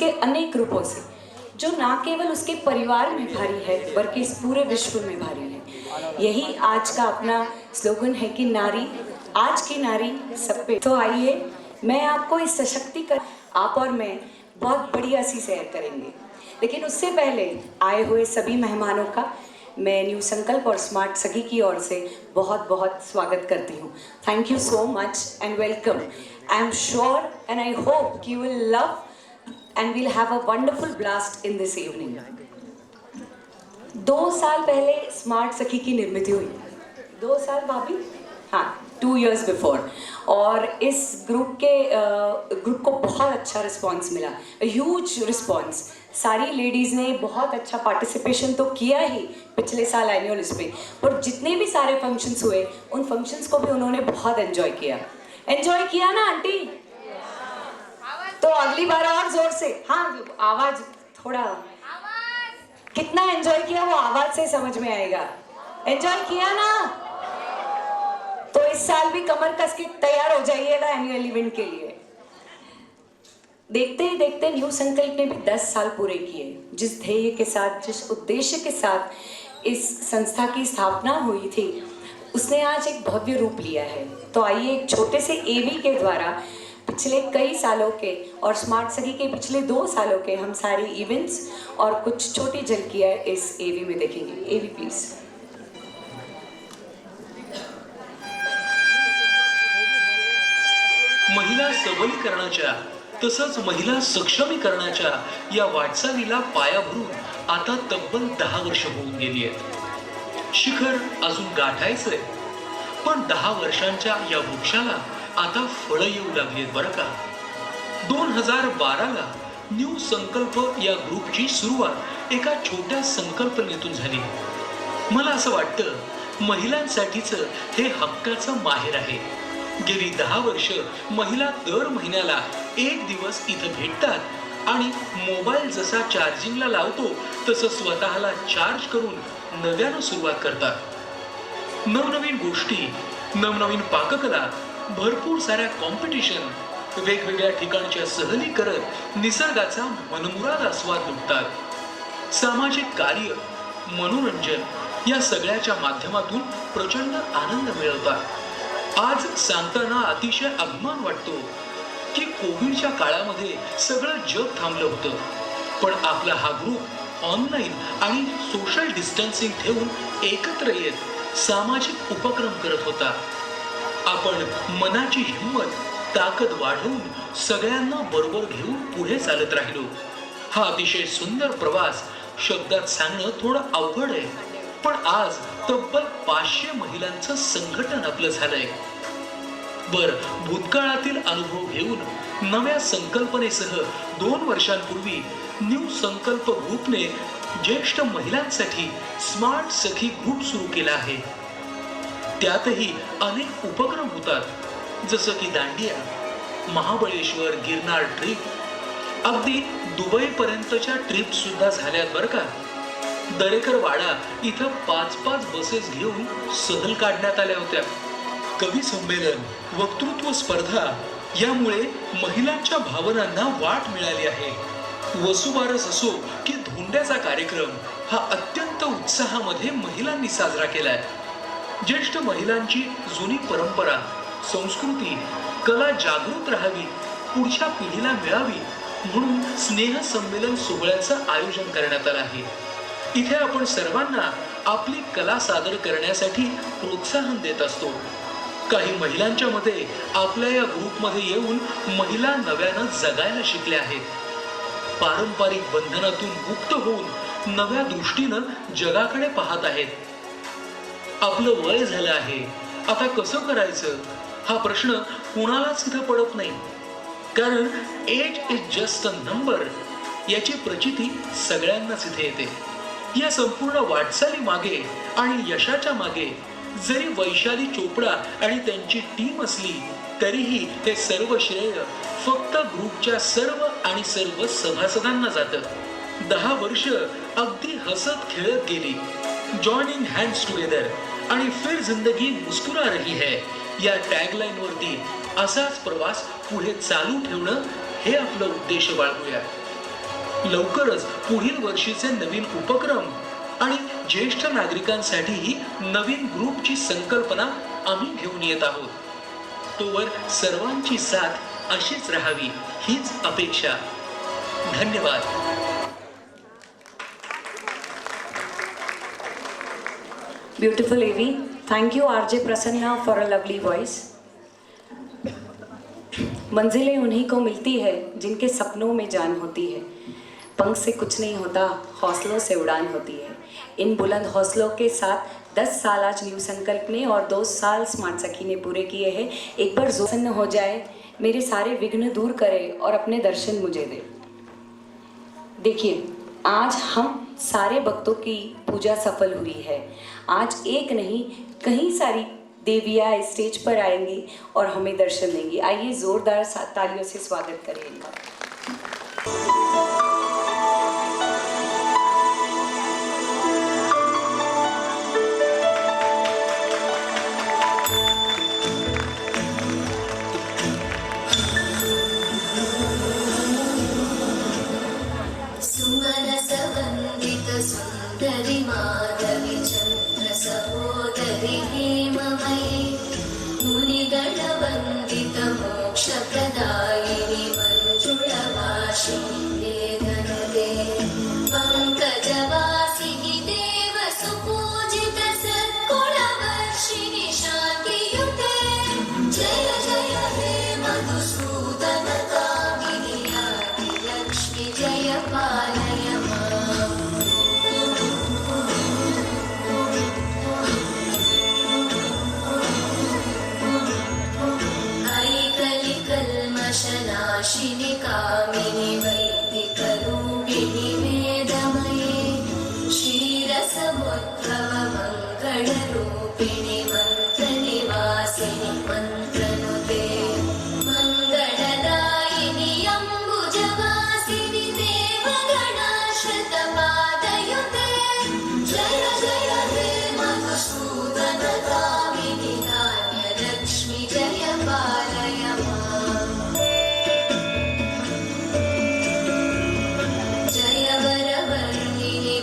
ऐसे अनेक रूपों से जो ना केवल उसके परिवार में भारी है बल्कि इस पूरे विश्व में भारी है। यही आज का अपना स्लोगन है कि नारी, आज की नारी सब पे। तो आइए मैं आपको इस सशक्तिकरण, आप और मैं बहुत बढ़िया सी सैर करेंगे। लेकिन उससे पहले आए हुए सभी मेहमानों का मैं न्यू संकल्प और स्मार्ट सखी की ओर से बहुत बहुत स्वागत करती हूँ। Thank you so much end welcome. I am sure and I hope you will love and we'll have a wonderful blast in this evening. 2 साल पहले स्मार्ट सखी की निर्मित हुई। 2 साल भाभी? हाँ, 2 years before. और इस ग्रुप को बहुत अच्छा रिस्पॉन्स मिला, ह्यूज रिस्पॉन्स। सारी लेडीज़ ने बहुत अच्छा पार्टिसिपेशन तो किया ही पिछले साल एनुअल इस पे, पर जितने भी सारे फंक्शंस हुए उन फंक्शंस को भी उन्होंने बहुत एंजॉय किया। एंजॉय किया ना आंटी? तो अगली बार और जोर से, हाँ आवाज थोड़ा, कितना एंजॉय किया वो आवाज से समझ में आएगा। एंजॉय किया ना? तो इस साल भी कमर कस के तैयार हो जाइएगा एनुअल इवेंट के लिए। देखते ही देखते न्यू संकल्प ने भी 10 साल पूरे किए। जिस ध्येय के साथ, जिस उद्देश्य के साथ इस संस्था की स्थापना हुई थी, उसने आज एक भव्य रूप लिया है। तो आइए एक छोटे से एवी के द्वारा पिछले कई सालों के और स्मार्ट सखी के पिछले 2 सालों के हम सारे इवेंट्स और कुछ छोटी झलकियां इस एवी में देखेंगे। एवी प्लीज। महिला सबलीकरणाच्या तसंच महिला सक्षमीकरणाच्या या वाटचालीला पाया भरून आता तब्बल 10 वर्ष होऊन गेली आहेत। शिखर अजून गाठायचंय, पण 10 वर्षांच्या या वृक्षाला आता फळं येऊ लागली आहेत बरं का। 2012ला न्यू संकल्प या ग्रुपची सुरुवात एका छोट्या संकल्पनेतून झाली। मला असं वाटतं महिलांसाठीचं हे हक्काचं माहेर आहे। गेली 10 वर्ष महिला दर महिन्याला 1 दिवस इथं भेटतात आणि मोबाईल जसा चार्जिंगला लावतो तसं स्वतःला चार्ज करून नव्यानं सुरुवात करतात। नवनवीन गोष्टी, नवनवीन पाककला, भरपूर साऱ्या कॉम्पिटिशन, वेगवेगळ्या ठिकाणच्या सहली करत निसर्गाचा मनमुराद आस्वाद लुटतात। सामाजिक कार्य, मनोरंजन या सगळ्याच्या माध्यमातून प्रचंड आनंद मिळवतात। आज सांगताना अतिशय अभिमान वाटतो की कोविडच्या काळामध्ये सगळं जग थांबलं होतं, पण आपला हा ग्रुप ऑनलाईन आणि सोशल डिस्टन्सिंग ठेवून एकत्र येत सामाजिक उपक्रम करत होता। आपण मनाची हिंमत, ताकद वाढवून सगळ्यांना बरोबर घेऊन पुढे चालत राहिलो। हा अतिशय सुंदर प्रवास शब्दात सांगणं थोडं अवघड आहे, पण आज तब्बल 500 महिलांचं संघटन आपलं झालंय। भूतकाळातील अनुभव घेऊन नव्या संकल्पनेसह 2 वर्षांपूर्वी न्यू संकल्प ग्रुपने ज्येष्ठ महिलांसाठी स्मार्ट सखी ग्रुप सुरू केला आहे। त्यातही अनेक उपक्रम होतात, जसं की दांडिया, महाबळेश्वर, गिरनार ट्रिप, अगदी दुबई पर्यंतच्या ट्रिप सुद्धा झाल्यात बरं का। दरेकर वाडा इथं 5-5 बसेस घेऊन सहल काढण्यात आल्या होत्या। कवी संमेलन, वक्तृत्व स्पर्धा यामुळे महिलांच्या भावनांना वाट मिळाली आहे। वसुबारस असो की धोंड्याचा कार्यक्रम हा अत्यंत उत्साहामध्ये महिलांनी साजरा केलाय। ज्येष्ठ महिलांची जुनी परंपरा, संस्कृती, कला जागृत राहावी, पुढच्या पिढीला मिळावी म्हणून स्नेह संमेलन सोहळ्याचं आयोजन करण्यात आलं आहे। इथे आपण सर्वांना आपली कला सादर करण्यासाठी प्रोत्साहन देत असतो। काही महिलांच्या मध्ये आपल्या या ग्रुपमध्ये येऊन महिला नव्यानं जगायला शिकल्या आहेत। पारंपरिक बंधनातून मुक्त होऊन नव्या दृष्टीनं जगाकडे पाहत आहेत। आपलं वय झालं आहे, आता कसं करायचं हा प्रश्न कुणालाच इथं पडत नाही, कारण age is just a number याची प्रचिती सगळ्यांनाच इथे येते। या संपूर्ण वाटचाली मागे आणि यशाच्या मागे जरी वैशाली चोपडा आणि त्यांची टीम असली तरीही हे सर्व श्रेय फक्त ग्रुपच्या सर्व सभासदांना जातं। 10 वर्ष अगदी हसत खेळत गेली। जॉइनिंग हँड्स टुगेदर आणि फिर जिंदगी मुस्कुरा रही है या टॅगलाईन वरती असाच प्रवास पुढे चालू ठेवणं हे आपलं उद्देश बाळगूया। लवकरच पुढील वर्षीचे नवीन उपक्रम आणि ज्येष्ठ नागरिकांसाठीही नवीन ग्रुपची संकल्पना आम्ही घेऊन येत आहोत. तोवर सर्वांची साथ अशीच राहावी हीच अपेक्षा. धन्यवाद. Beautiful AV. Thank you RJ Prasanna for a lovely voice. मंजिलें उन्हीं को मिलती है जिनके सपनों में जान होती है. पंख से कुछ नहीं होता, हौसलों से उड़ान होती है. इन बुलंद हौसलों के साथ 10 साल आज न्यू संकल्प ने और 2 साल स्मार्ट सखी ने पूरे किए हैं. एक बार प्रसन्न हो जाए, मेरे सारे विघ्न दूर करे और अपने दर्शन मुझे दे. देखिए, आज हम सारे भक्तों की पूजा सफल हुई है. आज एक नहीं कई सारी देवियाँ स्टेज पर आएंगी और हमें दर्शन देंगी. आइए जोरदार तालियों से स्वागत करें इनका. सुंदरी माधवी चंद्र सहोदरी हेममयी मुनिगणवंदित मोक्षप्रदायिनी मंजुळवासिनी वेदनुते पंकजवासिनी देव सुपूजित सत्कुलवर्षिणि शान्तियुते. जय जय हे मधुसूदन कामिनी आदिलक्ष्मी जय पालय माम्. नाशिनी कामिनी वैदिकरूपिणी वेदमये क्षीरसमुद्भव मङ्गलरूपिणी मन्त्रनिवासिनि मन्त्रनुते मङ्गलदायिनि अम्बुजवासिनि देवगणाश्रितपादयुते. जय जय हे मधुसूदन कामिनि धान्यलक्ष्मी जय पालय माम्.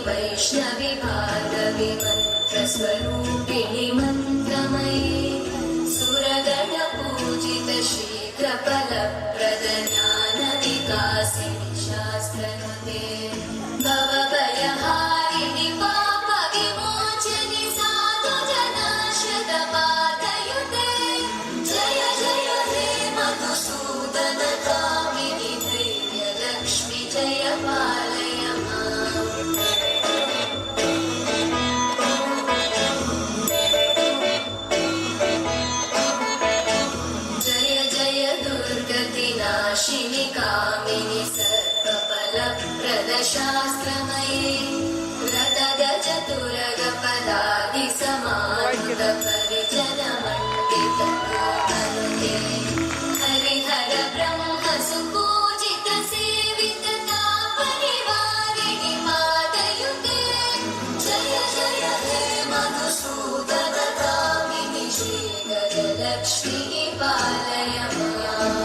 वैष्णवी भार्गवी मन्त्रस्वरूपिणि मन्त्रमयी सुरगणपूजित शीघ्रफलप्रद ज्ञानविकासिनि शास्त्रनुते भवभयहारिणि पापविमोचनि साधुजनाश्रितपादयुते. जय जय हे मधुसूदन कामिनि धैर्यलक्ष्मी जय पालय माम्. नाशिनी कामिनी सर्वफलप्रदशास्त्रमये रथगजतुरगपदादि समायुध परिजनमण्डित गोपनुते हरिहर ब्रह्म सुपूजित सेवित तापनिवारिणि पादयुते. जय जय हे मधुसूदन कामिनि श्रीगजलक्ष्मी पालय माम्.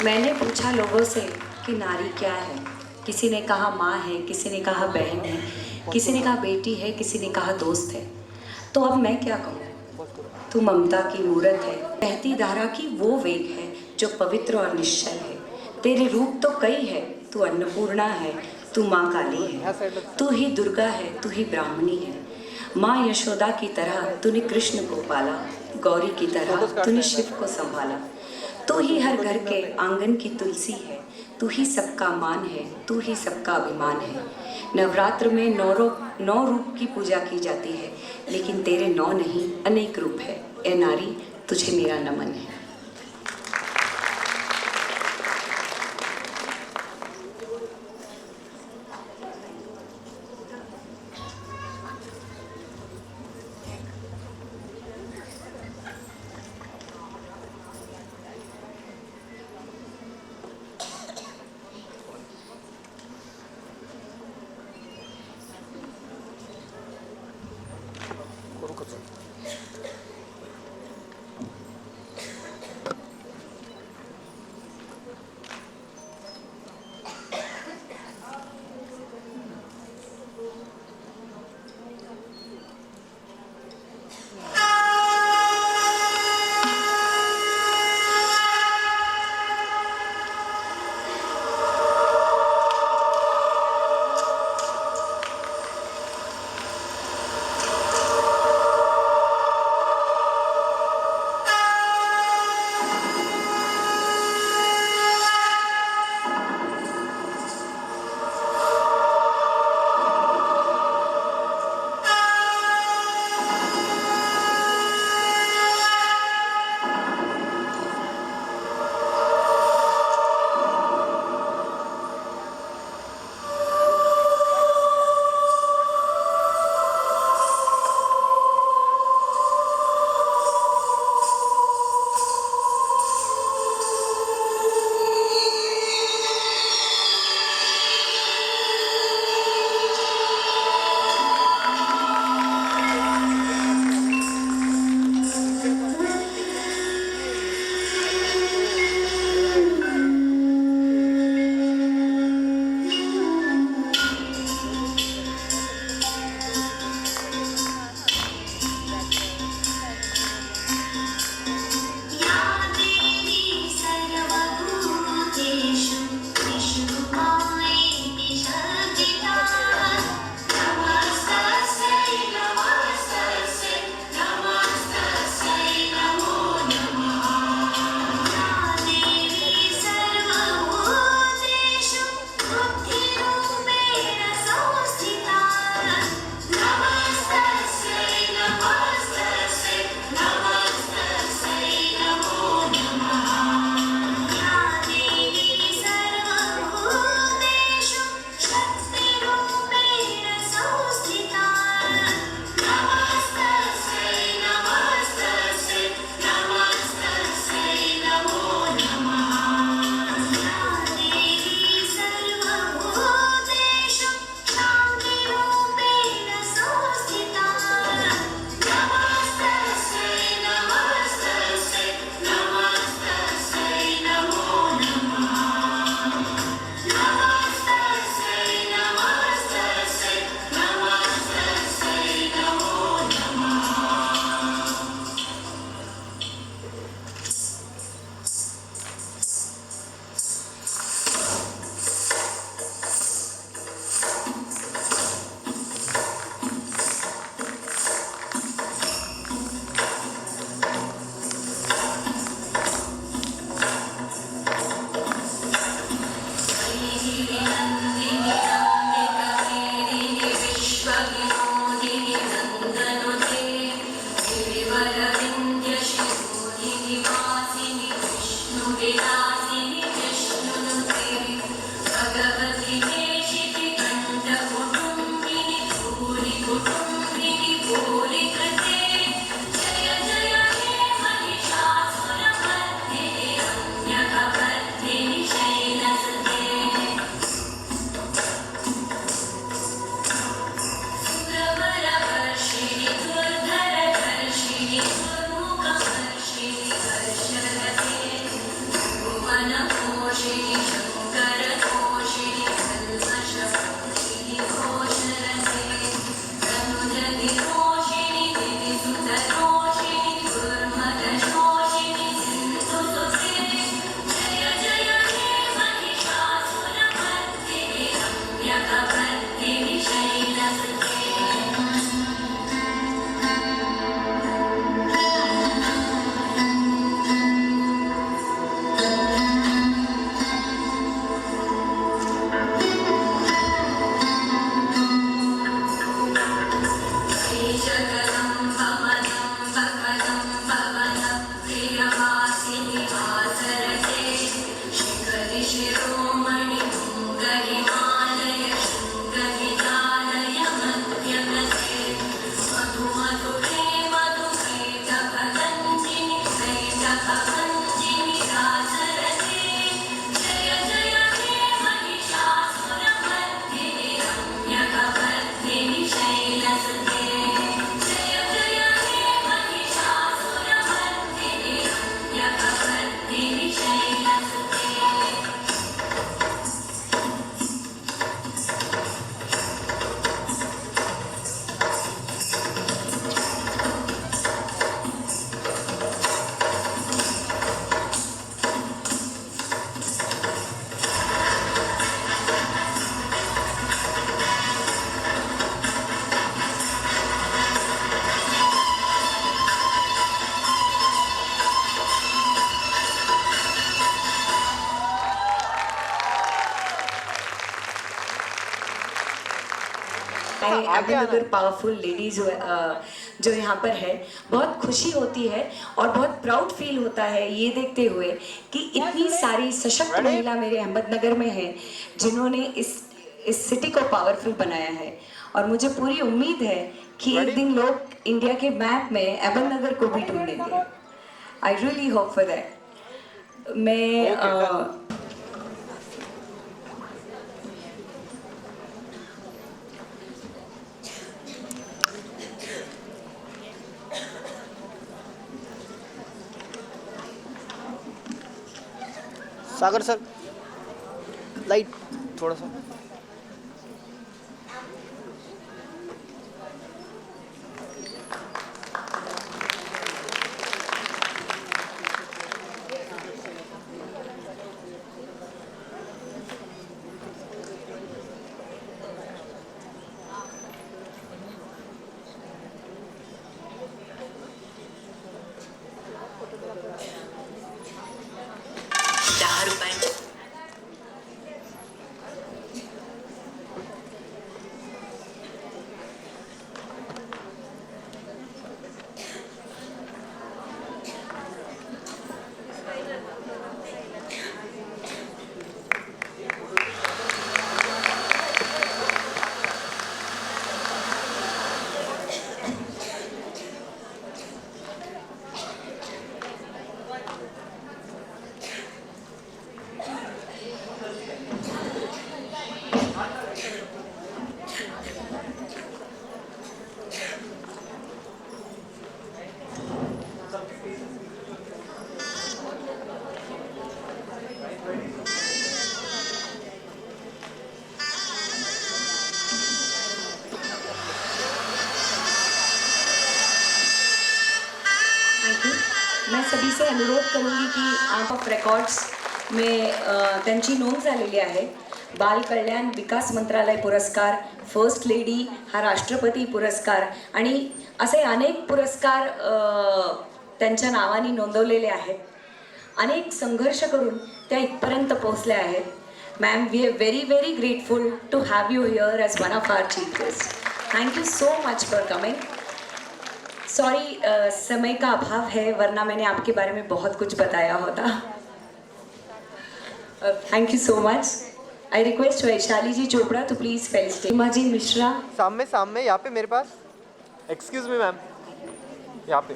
मैंने पूछा लोगों से कि नारी क्या है। किसी ने कहा माँ है, किसी ने कहा बहन है, किसी ने कहा बेटी है, किसी ने कहा दोस्त है। तो अब मैं क्या कहूँ? तू ममता की मूरत है, बहती धारा की वो वेग है जो पवित्र और निश्चल है। तेरे रूप तो कई है, तू अन्नपूर्णा है, तू माँ काली है, तू ही दुर्गा है, तू ही ब्राह्मणी है। माँ यशोदा की तरह तूने कृष्ण को पाला, गौरी की तरह तूने शिव को संभाला। तू ही हर घर के आंगन की तुलसी है, तू ही सबका मान है, तू ही सबका अभिमान है। नवरात्र में नौ रूप की पूजा की जाती है, लेकिन तेरे 9 नहीं अनेक रूप है। ए नारी, तुझे मेरा नमन है। रम्यकवर्धिनि शैलसुते श्रीशकलं भवनं भगनं भवनं प्रियवासिनि वासरते शिखरि शिरोमणि हिमालय शृङ्गहिमालय मध्यगते मधुमधुरे मधुकैटभगञ्जिनि कैटभगञ्जिनि रासरते जय जय हे महिषासुरमर्दिनि रम्यकवर्धिनि शैलसुते जय जय हे महिषासुरमर्दिनि रम्यकवर्धिनि शैलसुते अगर पावरफुल लेडीज जो यहाँ पर है, बहुत खुशी होती है और बहुत प्राउड फील होता है ये देखते हुए कि इतनी सारी सशक्त महिला मेरे अहमदनगर में है जिन्होंने इस सिटी को पावरफुल बनाया है। और मुझे पूरी उम्मीद है कि एक दिन लोग इंडिया के मैप में अहमदनगर को भी ढूंढेंगे। I really hope for that. मैं सागर सर लाइट थोड़ा सा मैं सभी से अनुरोध करूंगी कि आर्ट ऑफ रेकॉर्ड्स में त्यांची नोंद झालेली आहे। बाल कल्याण विकास मंत्रालय पुरस्कार, फर्स्ट लेडी हा राष्ट्रपती पुरस्कार आणि असे अनेक पुरस्कार त्यांच्या नावाने नोंदवलेले आहेत। अनेक संघर्ष करून त्या इथपर्यंत पोहोचल्या आहेत। Ma'am, we are very very grateful to have you here as one of our chief guest. Thank you so much for coming. Sorry, समय का अभाव है, वरना मैंने आपके बारे में बहुत कुछ बताया होता। Thank you so much. I request Vaishali ji Chopra to please felicitate Nilima ji Mishra. सामने यहाँ पे मेरे पास। एक्सक्यूज मी मैम, यहाँ पे।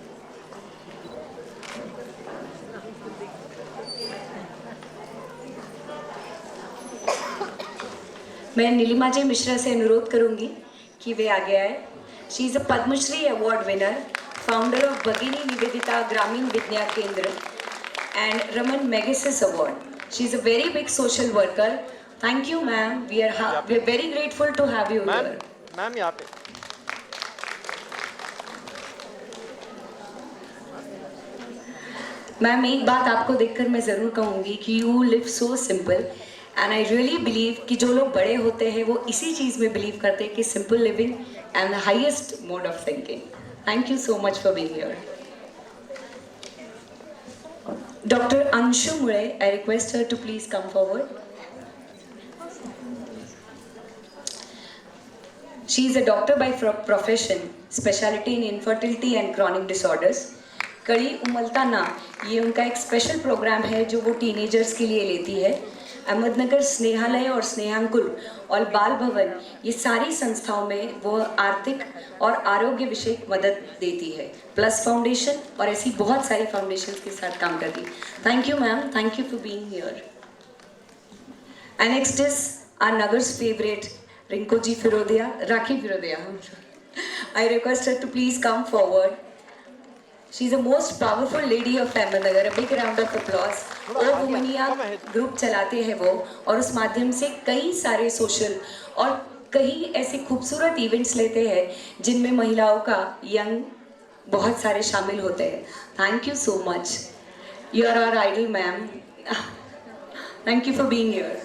मैं नीलिमा जी मिश्रा से अनुरोध करूंगी कि वे आगे आए। She is a Padma Shri award winner, founder of Bhagini Nivedita Gramin Vigyan Kendra and Ramon Magsaysay award. She is a very big social worker. Thank you ma'am, we are very grateful to have you here. Ma'am यहाँ पे। मैम, एक बात आपको देखकर मैं ज़रूर कहूँगी कि you live so simple and I really believe कि जो लोग बड़े होते हैं वो इसी चीज़ में बिलीव करते हैं कि simple living end the highest mode of thinking. Thank you so much for being here. Dr. Anshu Mule, I request her to please come forward. She is a doctor by profession, specialty in infertility and chronic disorders. कड़ी उमलता ना ये उनका एक special programme है जो वो teenagers के लिए लेती है. अहमदनगर स्नेहालय और स्नेहांकुल और बाल भवन ये सारी संस्थाओं में वो आर्थिक और आरोग्य विषयक मदद देती है. प्लस फाउंडेशन और ऐसी बहुत सारी फाउंडेशंस के साथ काम करती है. Thank you ma'am, thank you for being here. And next is our Nagar's favourite Rinku ji Firodia, Rakhi Firodia. I request her to please come forward. She is the most powerful lady of Ahmednagar. A big round of applause. ओ Womaniya group चलाते हैं वो और उस माध्यम से कई सारे social और कई ऐसे खूबसूरत इवेंट्स लेते हैं जिनमें महिलाओं का यंग बहुत सारे शामिल होते हैं. Thank you so much. You are our idol ma'am. Thank you for being here.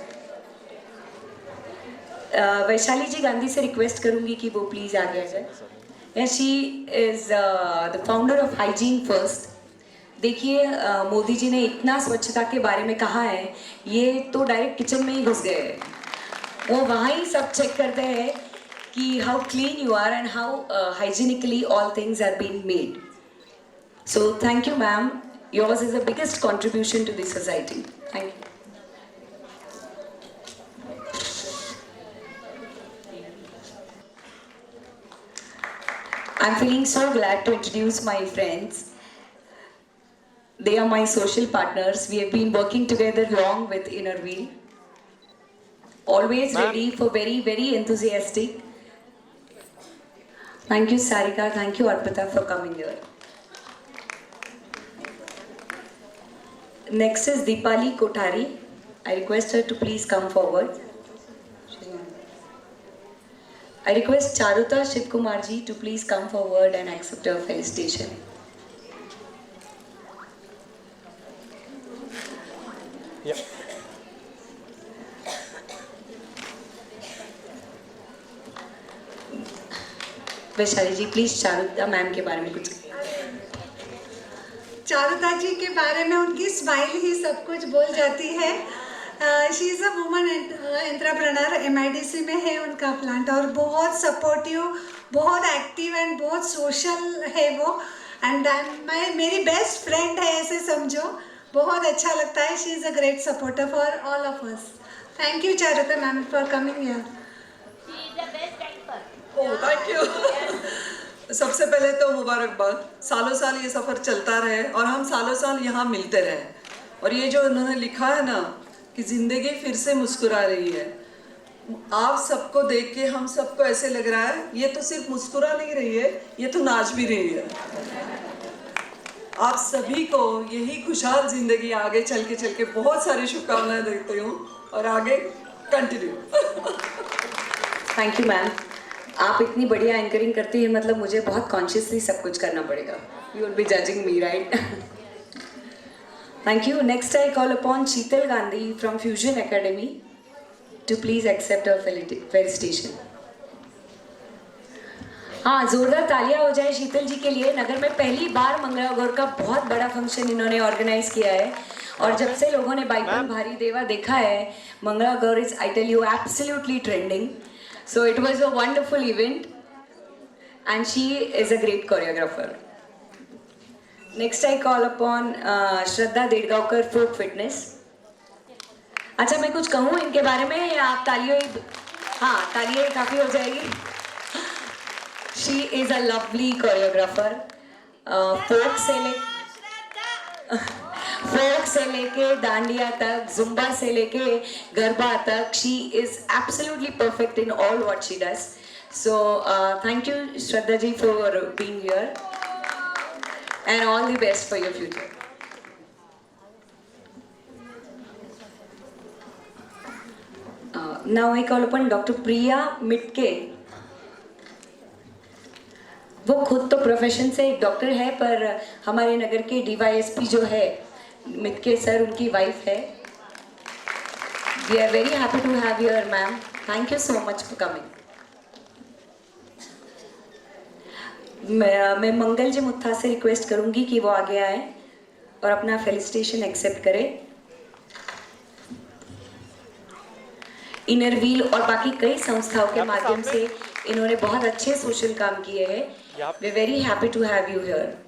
Vaishali ji Gandhi से रिक्वेस्ट करूंगी कि वो प्लीज आगे आ जाए. And she is the founder of Hygiene First. देखिए मोदी जी ने इतना स्वच्छता के बारे में कहा है, ये तो डायरेक्ट किचन में ही घुस गए हैं. वो वहाँ ही सब चेक करते हैं कि how clean you are and how hygienically all things are being made. So thank you ma'am. Yours is the biggest contribution to this society. Thank you. I'm feeling so glad to introduce my friends. They are my social partners. We have been working together long with Inner Wheel. Always ready for very, very enthusiastic. Thank you, Sarika. Thank you, Arpita, for coming here. Next is Deepali Kothari. I request her to please come forward. I request Charuta Shivkumar ji to please come forward and accept her felicitation. Yeah. Vaishali ji please Charuta ma'am के बारे में कुछ. चारुता जी के बारे में उनकी smile ही सब कुछ बोल जाती है. She is a woman entrepreneur. MIDC में है उनका प्लांट और बहुत सपोर्टिव, बहुत एक्टिव एंड बहुत सोशल है वो. एंड मेरी बेस्ट फ्रेंड है ऐसे समझो. बहुत अच्छा लगता है. She is a great supporter for all of us. Thank you Charuta ma'am for coming here. Oh thank you. सबसे पहले तो मुबारकबाद. सालों साल ये सफ़र चलता रहे और हम सालों साल यहाँ मिलते रहे. और ये जो उन्होंने लिखा है ना कि ज़िंदगी फिर से मुस्कुरा रही है, आप सबको देख के हम सबको ऐसे लग रहा है ये तो सिर्फ मुस्कुरा नहीं रही है, ये तो नाच भी रही है. आप सभी को यही खुशहाल ज़िंदगी आगे चल के बहुत सारी शुभकामनाएं देती हूँ और आगे कंटिन्यू. Thank you ma'am. आप इतनी बढ़िया एंकरिंग करती है मतलब मुझे बहुत कॉन्शियसली सब कुछ करना पड़ेगा. You will be judging me right. Thank you. Next I call upon Sheetal Gandhi from Fusion Academy to please accept her felicitation. हाँ जोरदार तालियां हो जाए शीतल जी के लिए. नगर में पहली बार मंगला गौर का बहुत बड़ा फंक्शन इन्होंने ऑर्गेनाइज किया है और जब से लोगों ने बाइकन भारी देवा देखा है, Mangala Gaur is I tell you absolutely trending. So it was a wonderful event and she is a great choreographer. Next I call upon Shraddha Dedgaonkar folk fitness. अच्छा मैं कुछ कहूँ इनके बारे में या आप तालियों तालियाँ काफ़ी हो जाएगी. She is a lovely choreographer. Folk से लेके डांडिया तक, जुम्बा से लेके गरबा तक, she is absolutely perfect in all what she does. So thank you Shraddha ji for being here. And all the best for your future. Now I call upon Dr. Priya Mitke. वो खुद तो profession से एक doctor है पर हमारे नगर के DYSP जो है Mitke sir उनकी wife है. We are very happy to have you here, ma'am. Thank you so much for coming. मैं मंगल जी मुत्था से रिक्वेस्ट करूंगी कि वो आगे आए और अपना फेलिसिटेशन एक्सेप्ट करें। इनर व्हील और बाकी कई संस्थाओं के माध्यम से इन्होंने बहुत अच्छे सोशल काम किए हैं। We very happy to have you here.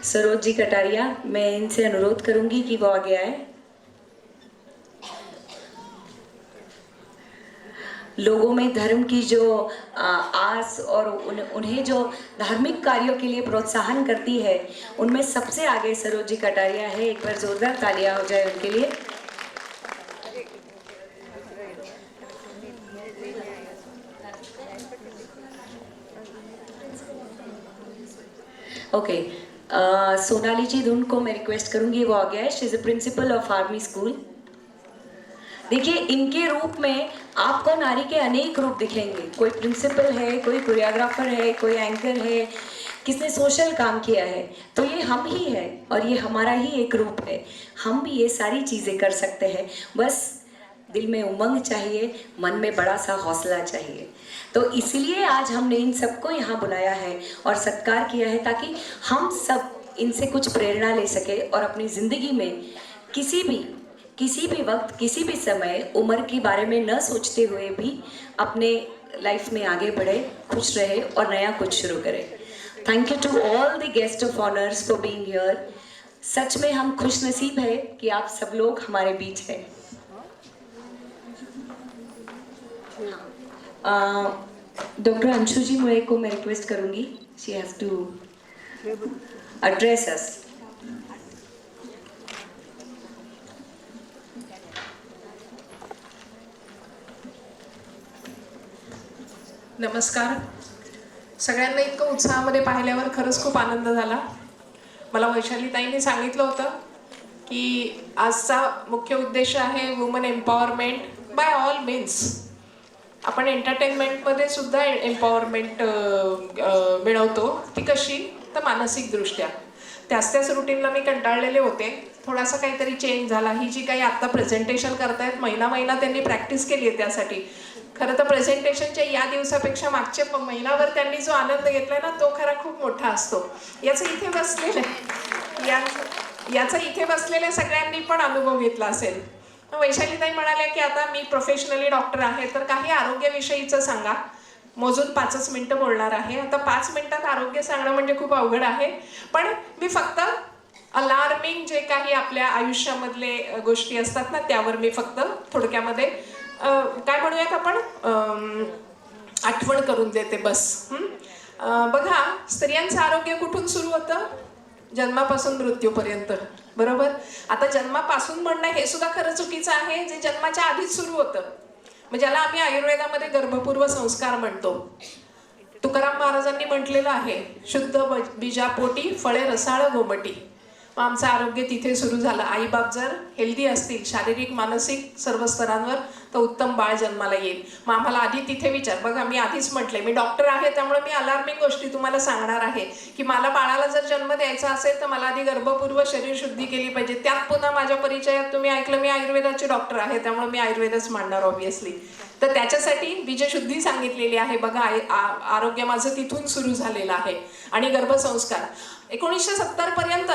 Saroj ji Kataria, मैं इनसे अनुरोध करूंगी कि वो आगे आए। लोगों में धर्म की जो आस और उन्हें जो धार्मिक कार्यों के लिए प्रोत्साहन करती है, उनमें सबसे आगे सरोज जी कटारिया है। एक बार जोरदार तालियां हो जाए उनके लिए। ओके, सोनाली जी धुन को मैं रिक्वेस्ट करूंगी वो आगे आए। She is a principal of army school. देखिए, इनके रूप में आपको नारी के अनेक रूप दिखेंगे। कोई प्रिंसिपल है, कोई कोरियोग्राफर है, कोई एंकर है, किसने सोशल काम किया है, तो ये हम ही है और ये हमारा ही एक रूप है। हम भी ये सारी चीज़ें कर सकते हैं, बस दिल में उमंग चाहिए, मन में बड़ा सा हौसला चाहिए। तो इसलिए आज हमने इन सबको यहाँ बुलाया है और सत्कार किया है, ताकि हम सब इनसे कुछ प्रेरणा ले सके और अपनी ज़िंदगी में किसी भी वक्त, किसी भी समय उम्र के बारे में न सोचते हुए भी अपने लाइफ में आगे बढ़े, खुश रहे और नया कुछ शुरू करें। Thank you to all the guest of honours for being here. सच में हम खुश नसीब है कि आप सब लोग हमारे बीच हैं। डॉक्टर अंशु जी मुए को मैं रिक्वेस्ट करूंगी, शी हैज़ टू एड्रेस अस। नमस्कार सगळ्यांना। इतकं उत्साहामध्ये पाहिल्यावर खरंच खूप आनंद झाला। मला वैशालीताईंनी सांगितलं होतं की आजचा मुख्य उद्देश आहे woman empowerment by all means. आपण एंटरटेनमेंटमध्ये सुद्धा एम्पॉवरमेंट मिळवतो, ती कशी तर मानसिकदृष्ट्या। त्याच रुटीनला मी कंटाळलेले होते, थोडासा काहीतरी चेंज झाला। ही जी काही आत्ता प्रेझेंटेशन करतायत, महिना त्यांनी प्रॅक्टिस केली आहे त्यासाठी। खरं तर प्रेझेंटेशनच्या या दिवसापेक्षा मागचे महिनाभर त्यांनी जो आनंद घेतलाय ना, तो खरा खूप मोठा असतो। याचा इथे बसलेल्या सगळ्यांनी पण अनुभव घेतला असेल। वैशालीताई म्हणाल्या की आता मी प्रोफेशनली डॉक्टर आहे, तर काही आरोग्याविषयीचं सांगा। मोजून 5 मिनिटं बोलणार आहे। आता 5 मिनिटात आरोग्य सांगणं म्हणजे खूप अवघड आहे, पण मी फक्त अलार्मिंग जे काही आपल्या आयुष्यामधले गोष्टी असतात ना, त्यावर मी फक्त थोडक्यामध्ये काय म्हणूयात आपण आठवण करून देते बस। बघा, स्त्रियांचं आरोग्य कुठून सुरू होतं? जन्मापासून मृत्यूपर्यंत, बरोबर? आता जन्मापासून म्हणणं हे सुद्धा खरं चुकीचं आहे, जे जन्माच्या आधीच सुरू होतं, म्हणजे ज्याला आम्ही आयुर्वेदामध्ये गर्भपूर्व संस्कार म्हणतो। तुकाराम महाराजांनी म्हटलेलं आहे, शुद्ध बीजापोटी फळे रसाळ गोमटी। मग आमचं आरोग्य तिथे सुरू झालं। आई बाप जर हेल्दी असतील शारीरिक मानसिक सर्व स्तरांवर, तर उत्तम बाळ जन्माला येईल। मग आम्हाला आधी तिथे विचार, बघा मी आधीच म्हटले मी डॉक्टर आहे, त्यामुळे मी अलार्मिंग गोष्टी तुम्हाला सांगणार आहे की मला बाळाला जर जन्म द्यायचा असेल तर मला आधी गर्भपूर्व शरीर शुद्धी केली पाहिजे। त्यात पुन्हा माझ्या परिचयात तुम्ही ऐकलं मी आयुर्वेदाची डॉक्टर आहे, त्यामुळे मी आयुर्वेदच मांडणार ऑब्व्हियसली। तर त्याच्यासाठी बीजशुद्धी सांगितलेली आहे। बघा, आरोग्य माझं तिथून सुरू झालेलं आहे। आणि गर्भसंस्कार 1970 पर्यंत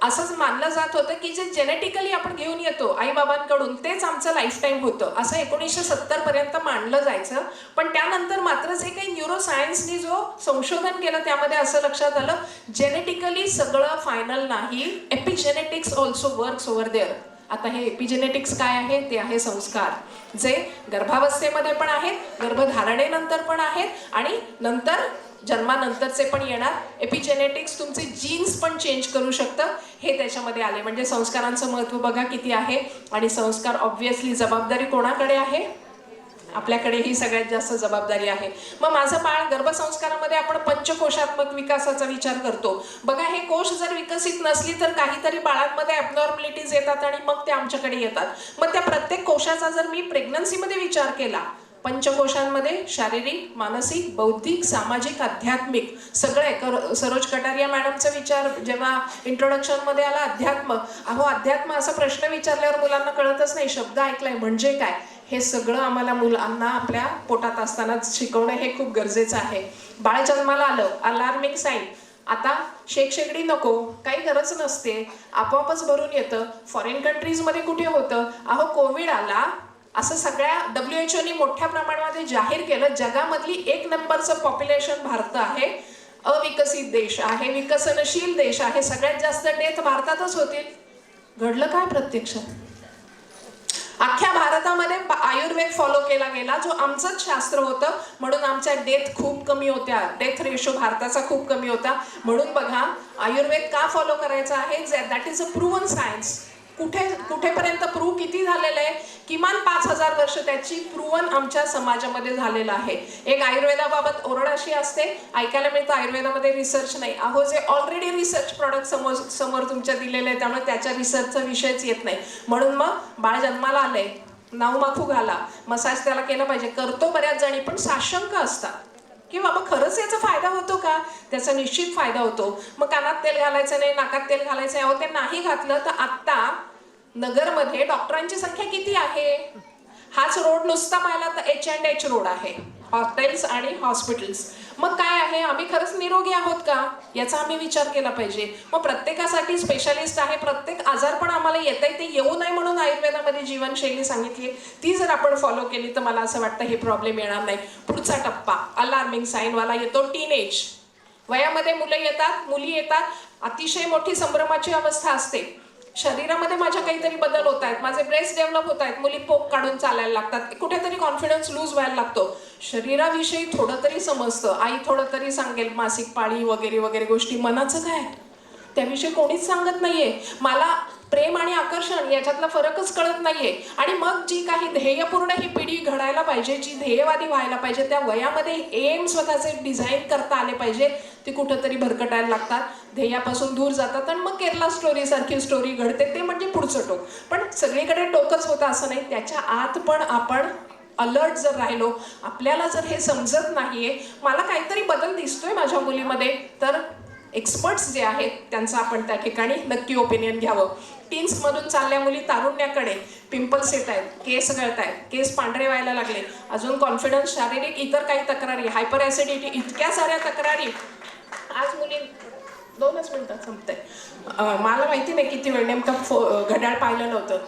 असंच मानलं जात होतं की जे जेनेटिकली आपण घेऊन येतो आईबाबांकडून, तेच आमचं लाईफ टाईम होतं, असं 1970 पर्यंत मानलं जायचं। पण त्यानंतर मात्र जे काही न्यूरोसायन्सनी जो संशोधन केलं, त्यामध्ये असं लक्षात आलं जेनेटिकली सगळं फायनल नाही, epigenetics also works over there. आता हे एपिजेनेटिक्स काय आहे? ते आहे संस्कार, जे गर्भावस्थेमध्ये पण आहेत, गर्भधारणेनंतर पण आहेत आणि नंतर जन्मानंतरचे पण येणार। एपिजेनेटिक्स तुमचे जीन्स पण चेंज करू शकतं, हे त्याच्यामध्ये आले। म्हणजे संस्कारांचं महत्त्व बघा किती आहे। आणि संस्कार ऑब्व्हियसली जबाबदारी कोणाकडे आहे? आपल्याकडे ही सगळ्यात जास्त जबाबदारी आहे। मग माझं बाळ गर्भसंस्कारामध्ये आपण पंचकोशात्मक विकासाचा विचार करतो। बघा, हे कोश जर विकसित नसली तर काहीतरी बाळांमध्ये ॲबनॉर्मॅलिटीज येतात आणि मग ते आमच्याकडे येतात। मग त्या प्रत्येक कोशाचा जर मी प्रेग्नन्सीमध्ये विचार केला पंचकोशांमध्ये शारीरिक, मानसिक, बौद्धिक, सामाजिक, आध्यात्मिक सगळे सरोज कटारिया मॅडमचा विचार जेव्हा इंट्रोडक्शनमध्ये आला अध्यात्म, अहो अध्यात्म असा प्रश्न विचारल्यावर मुलांना कळतच नाही, शब्द ऐकलाय म्हणजे काय, हे सगळं आम्हाला मुलांना आपल्या पोटात असतानाच शिकवणं हे खूप गरजेचं आहे. बाळ जन्माला आलं, अलार्मिंग साईन. आता शेकशेकडी नको, काही गरज नसते, आपोआपच भरून येतं. फॉरेन कंट्रीजमध्ये कुठे होतं, अहो कोविड आला असं सगळ्या WHO मोठ्या प्रमाणामध्ये जाहीर केलं, जगामधली 1 नंबरचं पॉप्युलेशन भारत आहे, अविकसित देश आहे, विकसनशील देश आहे, सगळ्यात जास्त डेथ भारतातच होतील. घडलं काय प्रत्यक्षात? अख्ख्या भारतामध्ये आयुर्वेद फॉलो केला गेला, जो आमचंच शास्त्र होतं, म्हणून आमच्या डेथ खूप कमी होत्या, डेथ रेशो भारताचा खूप कमी होता. म्हणून बघा आयुर्वेद का फॉलो करायचं आहे, that is a proven science. कुठेपर्यंत प्रूव्ह किती झालेलं आहे, किमान 5000 वर्ष त्याची प्रूव्हन आमच्या समाजामध्ये झालेलं आहे. एक आयुर्वेदाबाबत ओरड अशी असते, ऐकायला मिळतं आयुर्वेदामध्ये रिसर्च नाही. अहो जे ऑलरेडी रिसर्च प्रॉडक्ट समोर तुमच्या दिलेले आहे, त्यामुळे त्याच्या रिसर्चचा विषयच येत नाही. म्हणून मग बाळ जन्माला आलंय, नाव माखू घाला, मसाज त्याला केला पाहिजे, करतो बऱ्याच जणी, पण साशंक असतात की बाबा खरंच याचा फायदा होतो का, त्याचा निश्चित फायदा होतो. मग कानात तेल घालायचं नाही, नाकात तेल घालायचं आहे, अहो ते नाही घातलं तर आत्ता नगरमध्ये डॉक्टरांची संख्या किती आहे, हाच रोड नुसता पाहिला तर H&H रोड आहे, हॉटेल्स आणि हॉस्पिटल्स. मग काय आहे, आम्ही खरंच निरोगी आहोत का याचा आम्ही विचार केला पाहिजे. मग प्रत्येकासाठी स्पेशालिस्ट आहे, प्रत्येक आजार पण आम्हाला येत आहे ते येऊ नये म्हणून आयुर्वेदामध्ये जीवनशैली सांगितली, ती जर आपण फॉलो केली तर मला असं वाटतं हे प्रॉब्लेम येणार नाही. पुढचा टप्पा अलार्मिंग साईनवाला येतो, टीनेज वयामध्ये मुलं येतात, मुली येतात, अतिशय मोठी संभ्रमाची अवस्था असते. शरीरामध्ये माझ्या काहीतरी बदल होत आहेत, माझे ब्रेस्ट डेव्हलप होत आहेत, मुली पोक काढून चालायला लागतात, कुठेतरी कॉन्फिडन्स लूज व्हायला लागतो, शरीराविषयी थोडं तरी समजतं, आई थोडं तरी सांगेल, मासिक पाळी वगैरे वगैरे गोष्टी. मनाचं काय, त्याविषयी कोणीच सांगत नाहीये. मला प्रेम आणि आकर्षण याच्यातला फरकच कळत नाहीये. आणि मग जी काही ध्येयपूर्ण ही पिढी घडायला पाहिजे, जी ध्येयवादी व्हायला पाहिजे, त्या वयामध्ये एम स्वतःचे डिझाईन करता आले पाहिजे, ती कुठंतरी भरकटायला लागतात, ध्येयापासून दूर जातात. आणि मग केरला स्टोरी सारखी स्टोरी घडते, ते म्हणजे पुढचं टोक. पण सगळीकडे टोकच होतं असं नाही, त्याच्या आत पण आपण अलर्ट जर राहिलो, आपल्याला जर हे समजत नाहीये, मला काहीतरी बदल दिसतोय माझ्या मुलीमध्ये, तर एक्सपर्ट्स जे आहेत त्यांचं आपण त्या ठिकाणी नक्की ओपिनियन घ्यावं. टीन्समधून चालल्या मुली तारुण्याकडे, पिंपल्स येत आहेत, केस गळत आहेत, केस पांढरे व्हायला लागले, अजून कॉन्फिडन्स, शारीरिक इतर काही तक्रारी, हायपर ॲसिडिटी, इतक्या साऱ्या तक्रारी. आज मुली 2च मिनिटात संपते, मला माहिती नाही किती वेळ, नेमकं घड्याळ पाहिलं नव्हतं.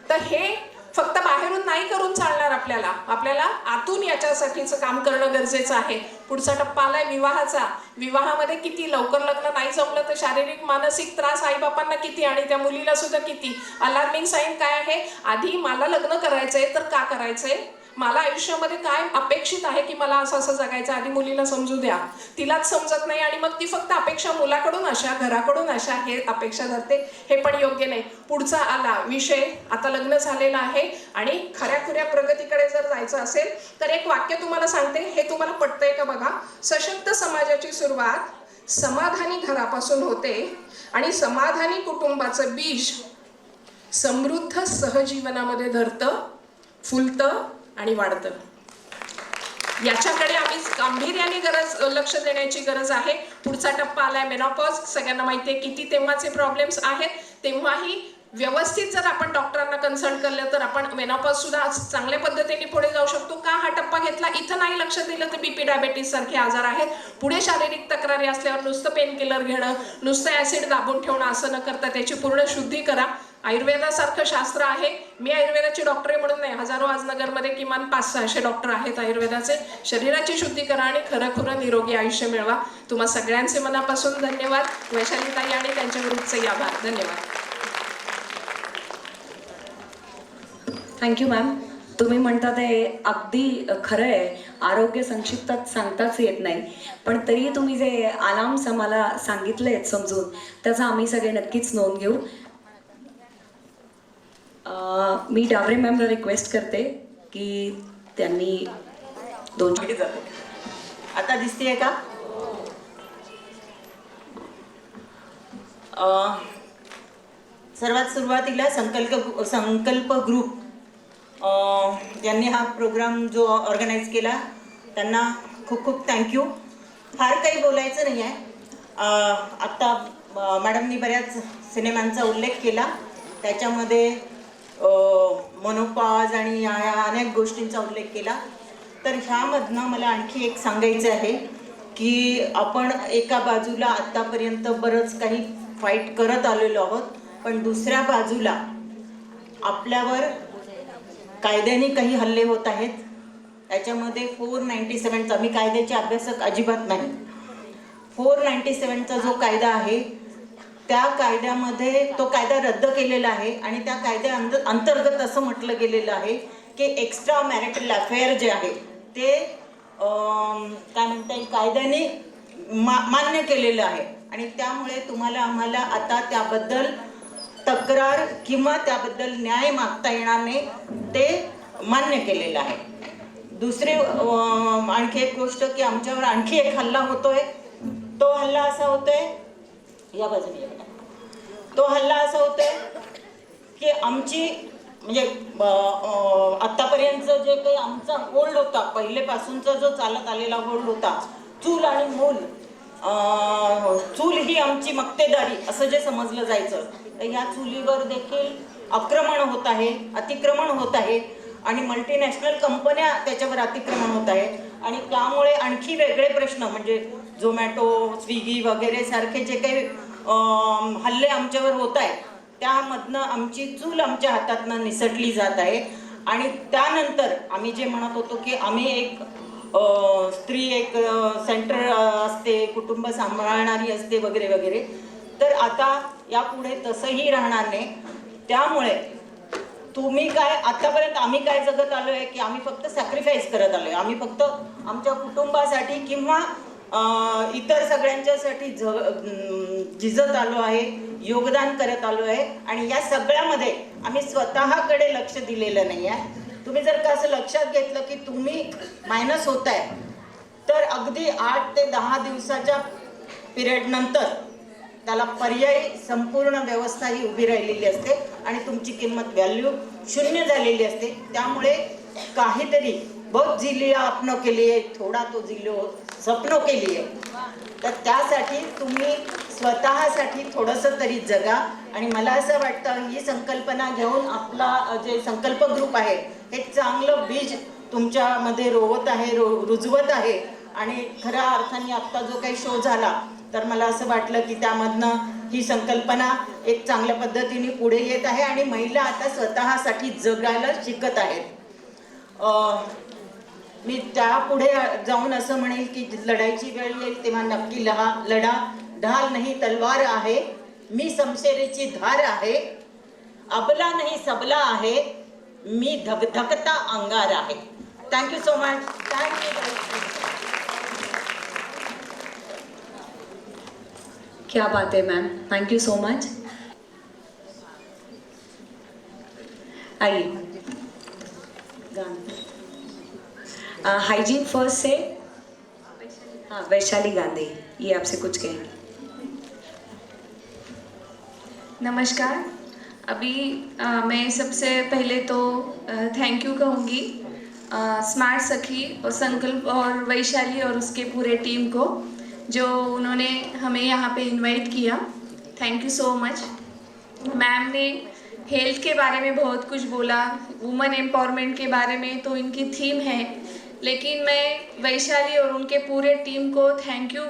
तर हे फक्त बाहेरून नाही करून चालणार, आपल्याला आतून याच्यासाठीचं काम करणं गरजेचं आहे. पुढचा टप्पा आलाय विवाहाचा. विवाहामध्ये किती लवकर लग्न नाही जमलं तर शारीरिक मानसिक त्रास आईबापांना किती, आणि त्या मुलीला सुद्धा किती. अलार्मिंग साईन काय आहे, आधी मला लग्न करायचंय तर का करायचंय, मला आयुष्यामध्ये काय अपेक्षित आहे की मला असं असं जगायचं, आधी मुलीला समजू द्या. तिलाच समजत नाही आणि मग ती फक्त अपेक्षा मुलाकडून अशा, घराकडून अशा हे अपेक्षा धरते, हे पण योग्य नाही. पुढचा आला विषय, आता लग्न झालेलं आहे आणि खऱ्याखुऱ्या प्रगतीकडे जर जायचं असेल तर एक वाक्य तुम्हाला सांगते, हे तुम्हाला पटतंय का बघा. सशक्त समाजाची सुरुवात समाधानी घरापासून होते आणि समाधानी कुटुंबाचं बीज समृद्ध सहजीवनामध्ये धरतं, फुलतं आणि वाढतं. याच्याकडे आम्ही गांभीर्याने लक्ष देण्याची गरज आहे. पुढचा टप्पा आलाय मेनोपॉज. सगळ्यांना माहिती आहे किती तेव्हाचे प्रॉब्लेम्स आहेत. तेव्हाही व्यवस्थित जर आपण डॉक्टरांना कन्सल्ट केलं तर आपण मेनोपॉज सुद्धा चांगल्या पद्धतीने पुढे जाऊ शकतो. का हा टप्पा घेतला, इथं नाही लक्ष दिलं तर बीपी डायबेटीस सारखे आजार आहेत. पुढे शारीरिक तक्रारी असल्यावर नुसतं पेन किलर घेणं, नुसतं ऍसिड दाबून ठेवणं असं न करता त्याची पूर्ण शुद्धी करा. आयुर्वेदासारखं शास्त्र आहे. मी आयुर्वेदाची डॉक्टर आहे म्हणून नाही, हजारो आज नगरमध्ये किमान 500-600 डॉक्टर आहेत आयुर्वेदाचे. शरीराची शुद्धी करा आणि खरं निरोगी आयुष्य मिळवा. तुम्हा सगळ्यांचे मनापासून धन्यवाद. वैशालीताई आणि त्यांच्या ग्रुपचे आभार. धन्यवाद. Thank you ma'am. तुम्ही म्हणता ते अगदी खरं आहे. आरोग्य संक्षिप्तात सांगताच येत नाही, पण तरी तुम्ही जे अलार्म्स आम्हाला सांगितले आहेत समजून, त्याचा आम्ही सगळे नक्कीच नोंद घेऊ. मी डावरे मॅमला रिक्वेस्ट करते की त्यांनी 2 मिनिट जाते. आता दिसतेय का? सर्वात सुरुवातीला संकल्प ग्रुप यांनी हा प्रोग्राम जो ऑर्गनाईज केला त्यांना खूप खूप थँक्यू. फार काही बोलायचं नाही आहे. आत्ता मॅडमनी बऱ्याच सिनेमांचा उल्लेख केला, त्याच्यामध्ये मोनोपॉज आणि या अनेक गोष्टींचा उल्लेख केला. तर ह्यामधनं मला आणखी एक सांगायचं आहे की आपण एका बाजूला आत्तापर्यंत बरंच काही फाईट करत आलेलो आहोत, पण दुसऱ्या बाजूला आपल्यावर कायद्याने काही हल्ले होत आहेत. त्याच्यामध्ये 497चा, मी कायद्याचे अभ्यासक अजिबात नाही, 497चा जो कायदा आहे त्या कायद्यामध्ये तो कायदा रद्द केलेला आहे आणि त्या कायद्या अंतर्गत असं म्हटलं गेलेलं आहे की एक्स्ट्रा मॅरिटल अफेअर जे आहे ते काय म्हणता येईल कायद्याने मान्य केलेलं आहे आणि त्यामुळे तुम्हाला आम्हाला आता त्याबद्दल तक्रार किंवा त्याबद्दल न्याय मागता येणार नाही, ते मान्य केलेलं आहे. दुसरी आणखी एक गोष्ट की आमच्यावर आणखी एक हल्ला होतोय. तो हल्ला असा होतोय, या बाजूने तो हल्ला असा होतोय की आमची म्हणजे आत्तापर्यंत जे काही आमचा होल्ड होता, पहिलेपासूनचा जो चालत आलेला होल्ड होता, चूल आणि मूल, चूल ही आमची मक्तेदारी असं जे समजलं जायचं, तर ह्या चुलीवर देखील आक्रमण होत आहे, अतिक्रमण होत आहे आणि मल्टीनॅशनल कंपन्या त्याच्यावर अतिक्रमण होत आहे आणि त्यामुळे आणखी वेगळे प्रश्न म्हणजे झोमॅटो, स्विगी वगैरे सारखे जे काही हल्ले आमच्यावर होत आहेत त्यामधनं आमची चूल आमच्या हातातनं निसटली जात आहे. आणि त्यानंतर आम्ही जे म्हणत होतो की आम्ही एक स्त्री एक सेंटर असते, कुटुंब सांभाळणारी असते वगैरे वगैरे, तर आता यापुढे तसंही राहणार नाही. त्यामुळे तुम्ही काय आत्तापर्यंत आम्ही काय जगत आलो आहे की आम्ही फक्त सॅक्रिफाईस करत आलो आहे, आम्ही फक्त आमच्या कुटुंबासाठी किंवा इतर सगळ्यांच्यासाठी झिजत आलो आहे, योगदान करत आलो आहे आणि या सगळ्यामध्ये आम्ही स्वतःकडे लक्ष दिलेलं नाही आहे. तुम्ही जर का असं लक्षात घेतलं की तुम्ही मायनस होत आहे तर अगदी 8 ते 10 दिवसाच्या पिरियड नंतर त्याला पर्यायी संपूर्ण व्यवस्था ही उभी राहिलेली असते आणि तुमची किंमत व्हॅल्यू शून्य झालेली असते. त्यामुळे काहीतरी बहुत जी लिया अपनों के लिए, थोडा तो जी लो सपनों के लिए, तर त्यासाठी तुम्ही स्वतःसाठी थोडंसं तरी जगा. आणि मला असं वाटतं ही संकल्पना घेऊन आपला जे संकल्प ग्रुप आहे हे चांगलं बीज तुमच्यामध्ये रोवत आहे, रुजवत आहे आणि खऱ्या अर्थाने आत्ता जो काही शो झाला तर मला असं वाटलं की त्यामधनं ही संकल्पना एक चांगल्या पद्धतीने पुढे येत आहे आणि महिला आता स्वतःसाठी जगायला शिकत आहेत. मी त्यापुढे जाऊन असं म्हणेल की लढायची वेळ येईल तेव्हा नक्की लढा. ढाल नाही तलवार आहे, मी समशेरीची धार आहे, अबला नाही सबला आहे, मी धगधगता अंगार आहे. Thank you so much. थँक्यू. क्या बात है ma'am, thank you so much. आइए हाइजीन फर्स्ट से हाँ वैशाली गांधी ये आपसे कुछ कहेंगे. नमस्कार. अभी मैं सबसे पहले तो थैंक यू कहूँगी स्मार्ट सखी और संकल्प और वैशाली और उसके पूरे टीम को जो उन्होंने हमें यहाँ पे इनवाइट किया. Thank you so much. Ma'am ने हेल्थ के बारे में बहुत कुछ बोला, वुमेन एम्पावरमेंट के बारे में तो इनकी थीम है, लेकिन मैं वैशाली और उनके पूरे टीम को थैंक यू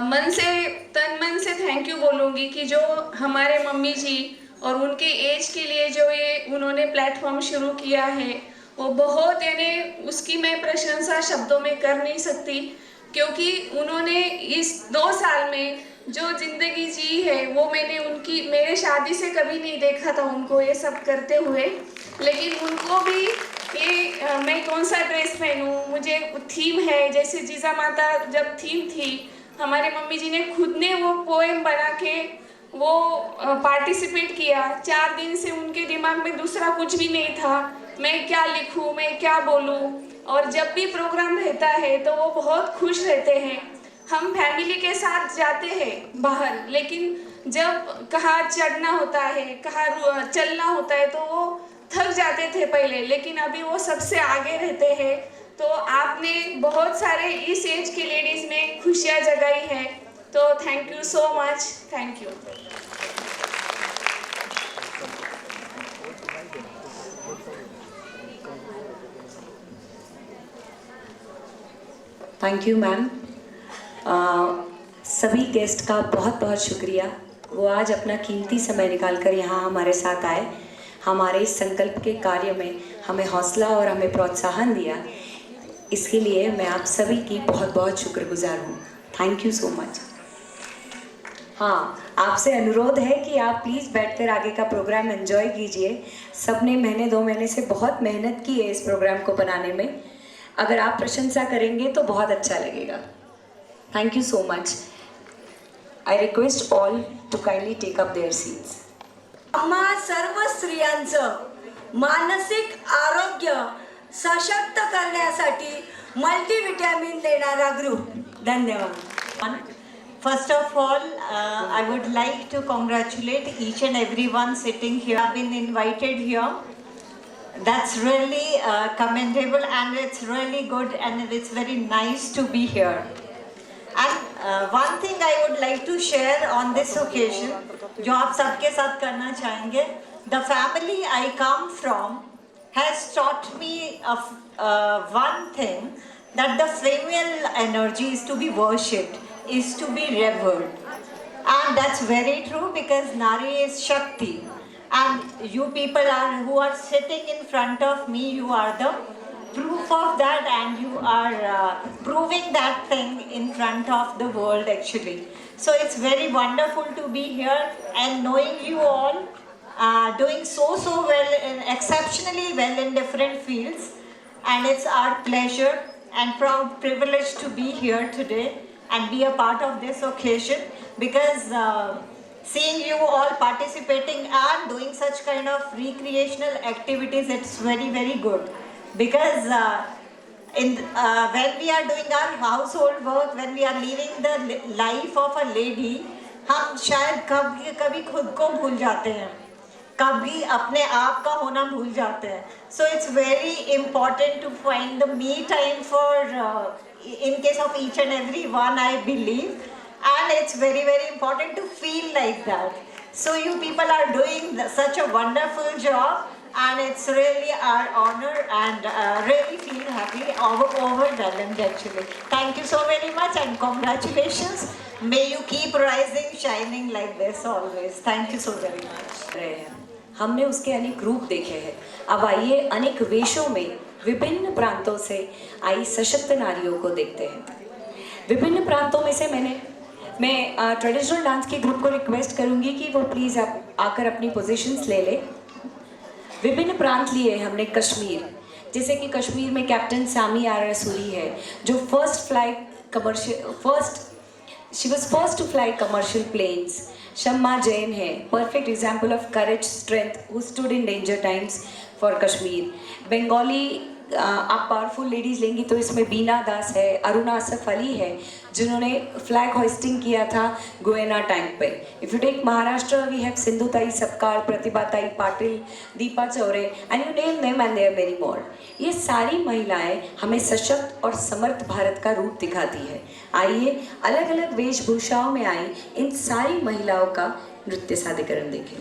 मन से तन मन से थैंक यू बोलूँगी कि जो हमारे मम्मी जी और उनके एज के लिए जो ये उन्होंने प्लेटफॉर्म शुरू किया है वो बहुत, यानी उसकी मैं प्रशंसा शब्दों में कर नहीं सकती, क्योंकि उन्होंने इस 2 साल में जो ज़िंदगी जी है वो मैंने उनकी मेरे शादी से कभी नहीं देखा था उनको ये सब करते हुए. लेकिन उनको भी ये मैं कौन सा ड्रेस पहनूं, मुझे थीम है, जैसे जीजा माता जब थीम थी हमारे मम्मी जी ने खुद ने वो पोएम बना के वो पार्टिसिपेट किया. 4 दिन से उनके दिमाग में दूसरा कुछ भी नहीं था, मैं क्या लिखूं, मैं क्या बोलूं. और जब भी प्रोग्राम रहता है तो वो बहुत खुश रहते हैं. हम फैमिली के साथ जाते हैं बाहर, लेकिन जब कहाँ चढ़ना होता है, कहाँ चलना होता है, तो वो थक जाते थे पहले, लेकिन अभी वो सबसे आगे रहते हैं। तो आपने बहुत सारे इस एज की लेडीज़ में खुशियाँ जगाई है, तो thank you so much, thank you. Thank you ma'am. सभी गेस्ट का बहुत बहुत शुक्रिया, वो आज अपना कीमती समय निकालकर यहाँ हमारे साथ आए, हमारे इस संकल्प के कार्य में हमें हौसला और हमें प्रोत्साहन दिया। इसके लिए मैं आप सभी की बहुत बहुत शुक्रगुजार हूँ। Thank you so much. हाँ, आपसे अनुरोध है कि आप प्लीज़ बैठकर आगे का प्रोग्राम एंजॉय कीजिए। सबने महीने 2 महीने से बहुत मेहनत की है इस प्रोग्राम को बनाने में। अगर आप प्रशंसा करेंगे तो बहुत अच्छा लगेगा। Thank you so much. I request all to kindly take up their seats. आम्हा सर्व स्त्रियांचं मानसिक आरोग्य सशक्त करण्यासाठी मल्टीविटॅमिन देणारा ग्रुप। धन्यवाद। First of all, I would like to congratulate each and everyone sitting here. I've been invited here. That's really commendable, and it's really good, and it's very nice to be here. And one thing I would like to share on this occasion, जो आप सबके साथ करना चाहेंगे, the family I come from has taught me one thing, that the female energy is to be worshipped, is to be revered. And that's very true, because Nari is Shakti. And you people who are sitting in front of me, you are the proof of that, and you are proving that thing in front of the world actually. So it's very wonderful to be here and knowing you all doing so well, exceptionally well in different fields. And it's our pleasure and proud privilege to be here today and be a part of this occasion, because seeing you all participating and doing such kind of recreational activities, it's very good. Because when we are doing our household work, when we are living the life of a lady, हम शायद कभी खुद को भूल जाते हैं, कभी अपने आप का होना भूल जाते हैं. So it's very important to find the me time for in case of each and every one, I believe, and it's very important to feel like that. So you people are doing such a wonderful job, and it's really our honor, and really feel happy, overwhelmed actually. Thank you so very much, and congratulations. May you keep rising, shining like this always. Thank you so very much. हमने उसके अनेक रूप देखे हैं. अब आइए अनेक वेशों में विभिन्न प्रांतों से आई सशक्त नारियों को देखते हैं. विभिन्न प्रांतों में से मैं ट्रेडिशनल डांस के ग्रुप को रिक्वेस्ट करूंगी कि वो प्लीज़ आप आकर अपनी पोजीशंस ले ले. विभिन्न प्रांत लिए हमने. कश्मीर, जैसे कि कश्मीर में कैप्टन सामी आर रसूली है, जो she was first to fly commercial planes. Shamma Jain है, perfect example of courage, strength, who stood in danger times for Kashmir. Bengali आप पावरफुल लेडीज़ लेंगी तो इसमें बीना दास है, अरुणा असफ अली है, जिन्होंने फ्लैग होइस्टिंग किया था गोयना टैंक पे. If you take Maharashtra, we have Sindhu tai Sapkal, Pratibha tai Patil, Deepa Chaure, and you name them and there many more. ये सारी महिलाएं हमें सशक्त और समर्थ भारत का रूप दिखाती है. आइए अलग अलग वेशभूषाओं में आई इन सारी महिलाओं का नृत्य सादरीकरण देखें.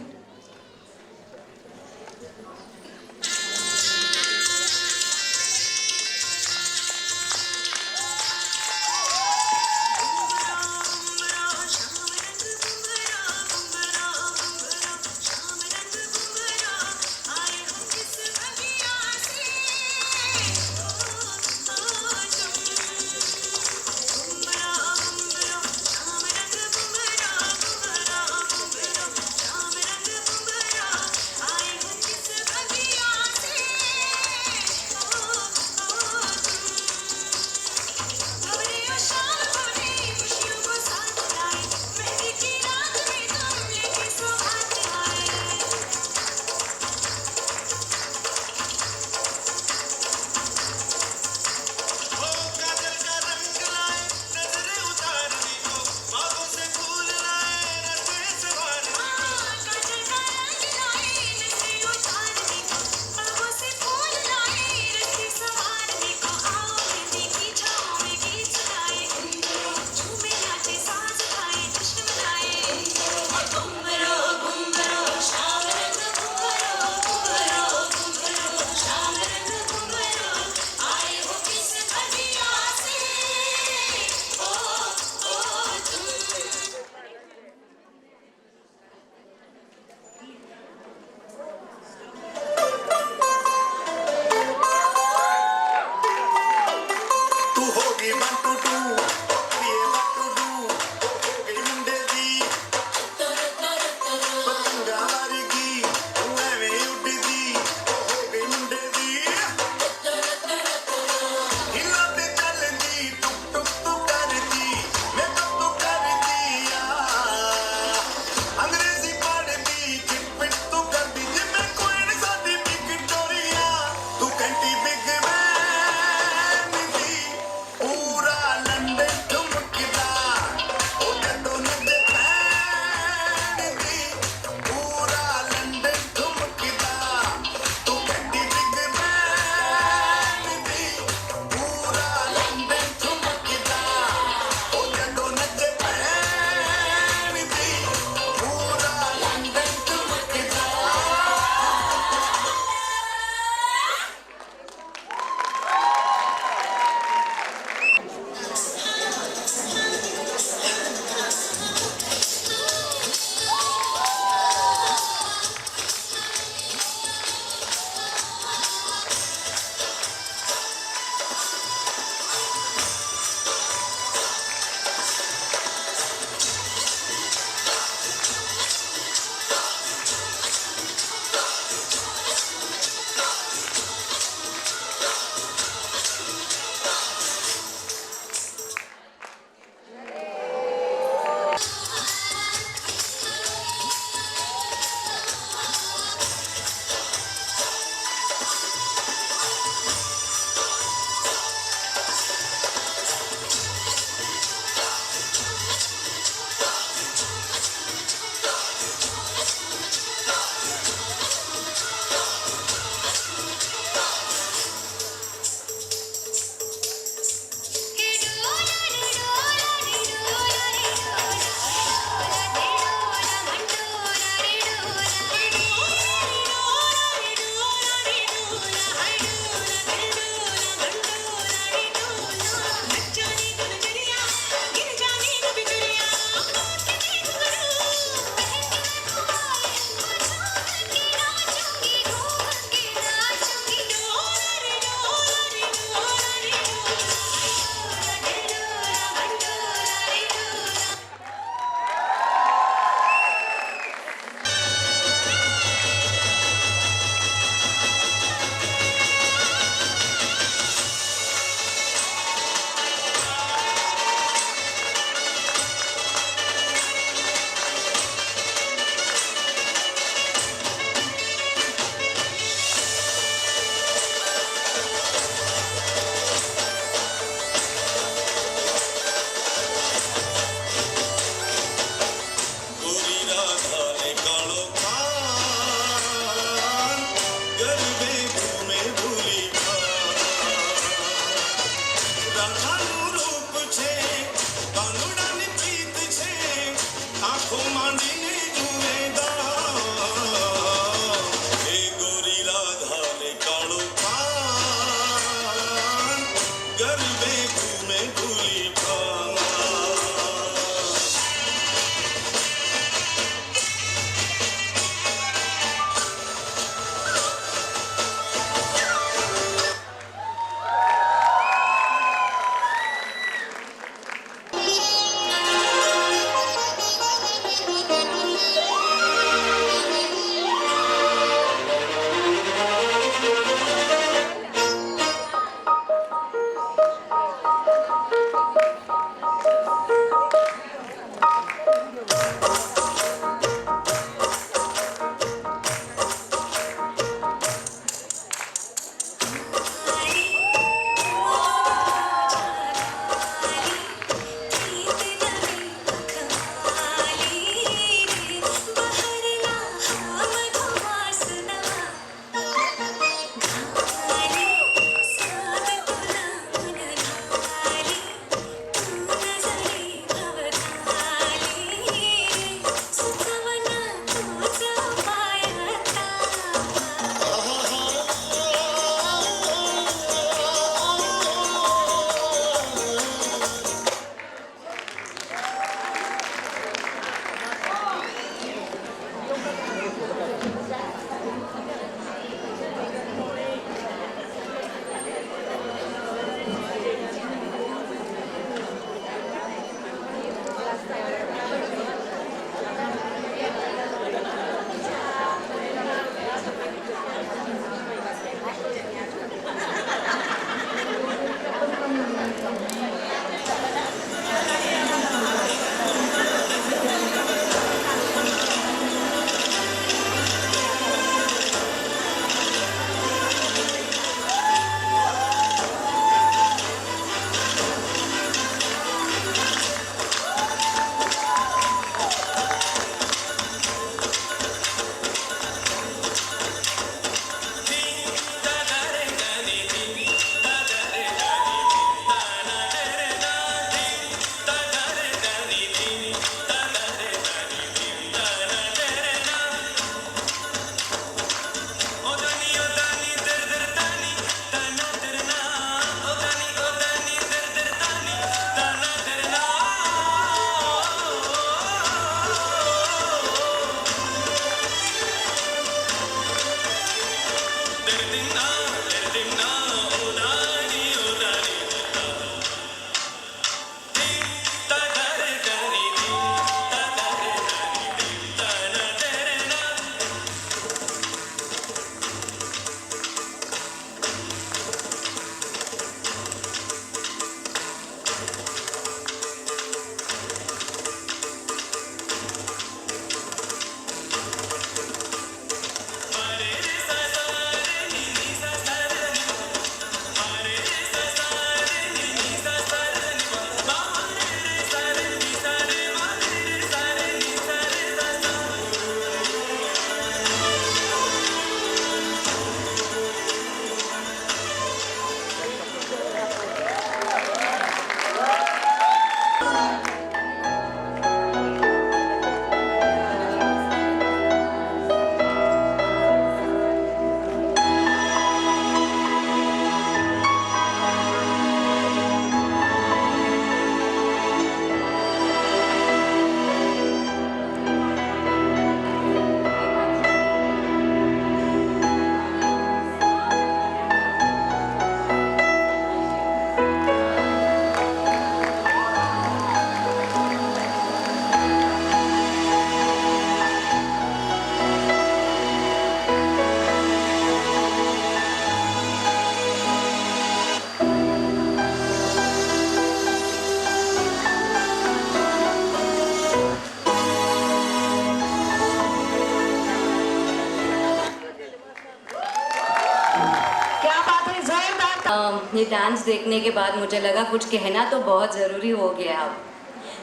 ये डांस देखने के बाद मुझे लगा कुछ कहना तो बहुत ज़रूरी हो गया अब।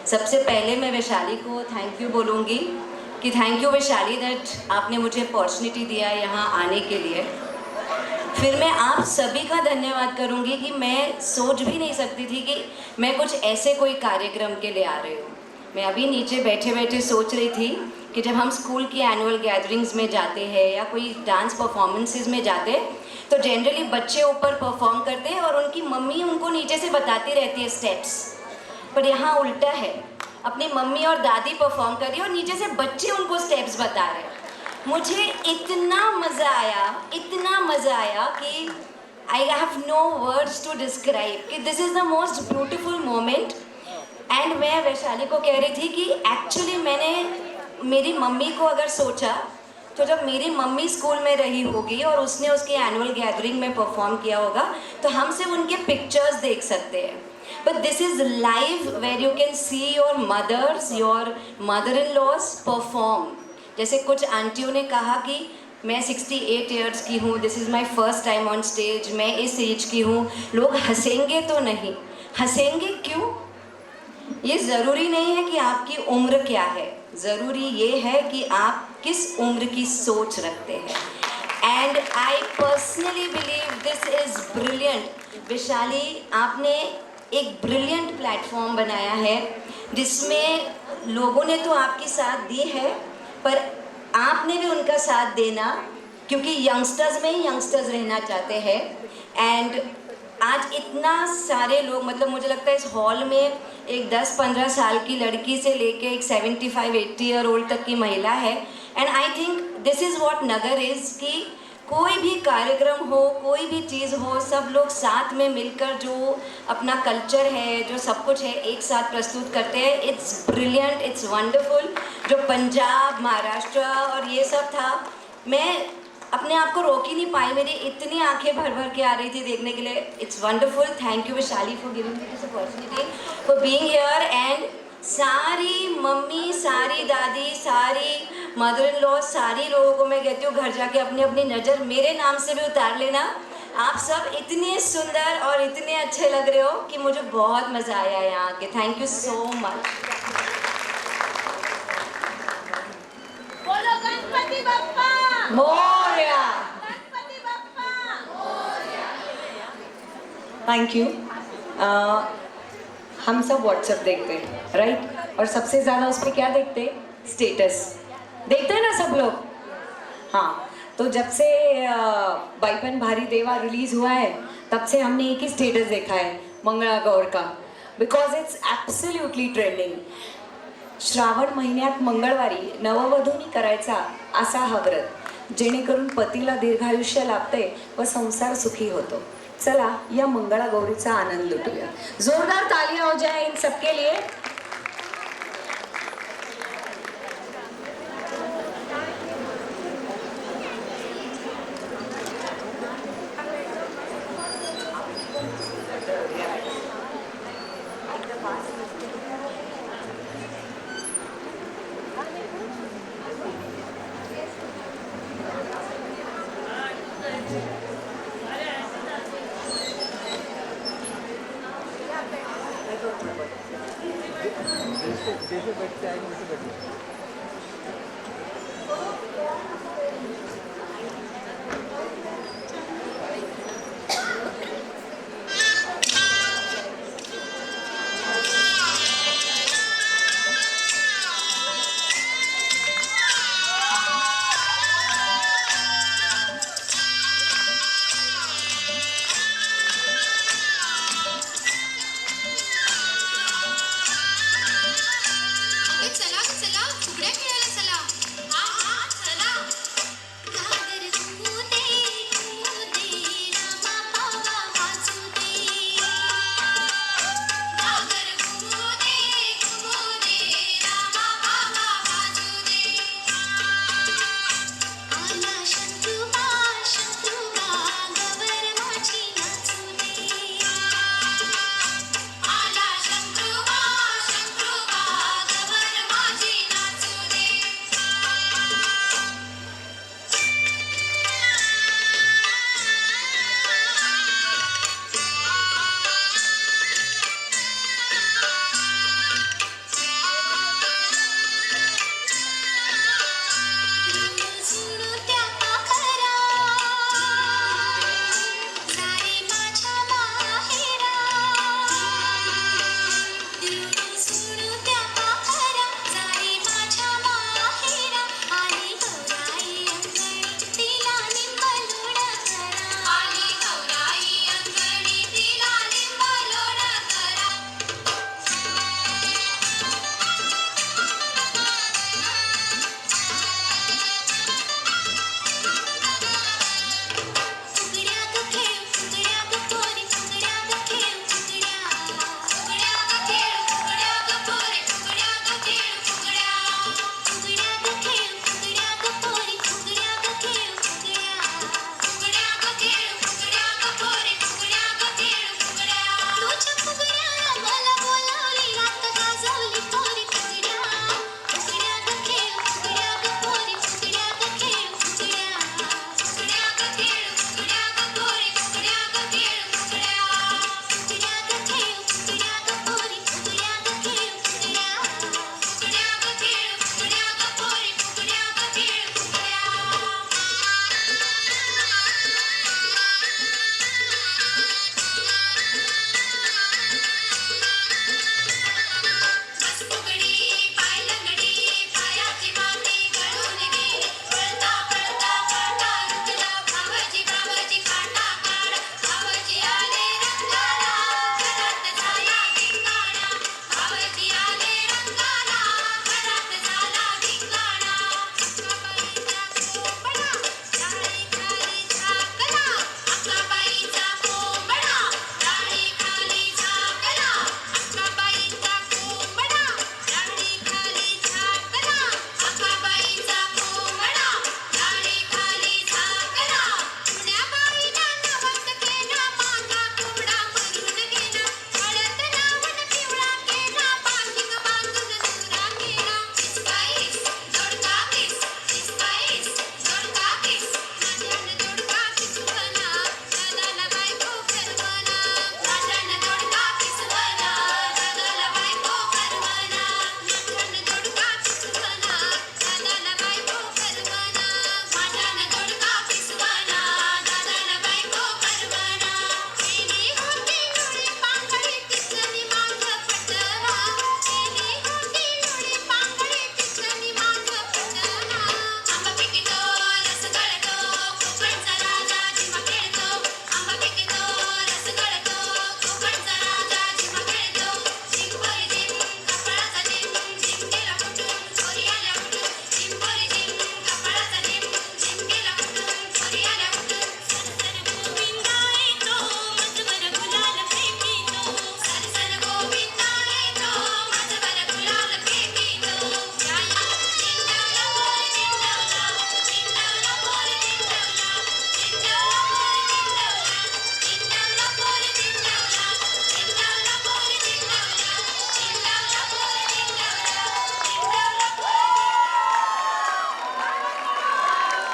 सबसे पहले मैं वैशाली को थैंक यू बोलूँगी कि थैंक यू वैशाली दैट आपने मुझे अपॉर्चुनिटी दिया यहाँ आने के लिए। फिर मैं आप सभी का धन्यवाद करूँगी कि मैं सोच भी नहीं सकती थी कि मैं कुछ ऐसे कोई कार्यक्रम के लिए आ रही हूँ। मैं अभी नीचे बैठे बैठे सोच रही थी कि जब हम स्कूल की एनुअल गैदरिंग्स में जाते हैं या कोई डांस परफॉर्मेंसेस में जाते हैं तो जनरली बच्चे ऊपर परफॉर्म करते हैं और उनकी मम्मी उनको नीचे से बताती रहती है स्टेप्स, पर यहाँ उल्टा है, अपनी मम्मी और दादी परफॉर्म कर रही है और नीचे से बच्चे उनको स्टेप्स बता रहे हैं। मुझे इतना मज़ा आया कि I have no words to describe कि this is the most beautiful moment. And मैं वैशाली को कह रही थी कि एक्चुअली मैंने मेरी मम्मी को अगर सोचा तो जब मेरी मम्मी स्कूल में रही होगी और उसने उसकी एनुअल गैदरिंग में परफॉर्म किया होगा तो हम सिर्फ उनके पिक्चर्स देख सकते हैं, but this is live where you can see your mothers, your mother in laws perform. जैसे कुछ आंटियों ने कहा कि मैं 68 ईयर्स की हूँ, this is my first time on stage, मैं इस एज की हूँ, लोग हंसेंगे तो नहीं, हंसेंगे क्यों? ये ज़रूरी नहीं है कि आपकी उम्र क्या है, ज़रूरी ये है कि आप किस उम्र की सोच रखते हैं। And I personally believe this is brilliant. Vaishali, आपने एक ब्रिलियंट प्लेटफॉर्म बनाया है जिसमें लोगों ने तो आपकी साथ दी है पर आपने भी उनका साथ देना, क्योंकि यंगस्टर्स में ही यंगस्टर्स रहना चाहते हैं। एंड आज इतना सारे लोग, मतलब मुझे लगता है इस हॉल में एक 10-15 साल की लड़की से लेके एक 75-80 ईयर ओल्ड तक की महिला है। And I think this is what Nagar is कि कोई भी कार्यक्रम हो, कोई भी चीज़ हो, सब लोग साथ में मिलकर जो अपना कल्चर है, जो सब कुछ है, एक साथ प्रस्तुत करते हैं। It's brilliant, it's wonderful. जो पंजाब, महाराष्ट्र और ये सब था, मैं अपने आप को रोक ही नहीं पाई, मेरी इतनी आंखें भर भर के आ रही थी देखने के लिए। It's wonderful. Thank you Vaishali for giving me this opportunity, for being here. End सारी मम्मी, सारी दादी, सारी मदर इन लॉ, सारी लोगों को मैं कहती हूँ घर जाके अपनी अपनी नज़र मेरे नाम से भी उतार लेना। आप सब इतने सुंदर और इतने अच्छे लग रहे हो कि मुझे बहुत मज़ा आया यहाँ आके। Thank you so much. बोलो गणपति बप्पा मोरया। गणपति बप्पा। Thank you. हम सब व्हाट्सएप देखते हैं, राइट? और सबसे ज़्यादा उस पर क्या देखते हैं? स्टेटस देखते हैं ना सब लोग। हाँ, तो जब से बाईपन भारी देवा रिलीज़ हुआ है तब से हमने एक ही स्टेटस देखा है, मंगळा गौर का, because it's absolutely trending. Shravan महिन्यात मंगळवारी नववधूंनी करायचा असा हा व्रत, जेणेकरून पतीला दीर्घायुष्य लाभते व संसार सुखी होतो। चला या मंगळा गौरीचा आनंद लुटूया। जोरदार तालियां हो जाए इन सबके लिए।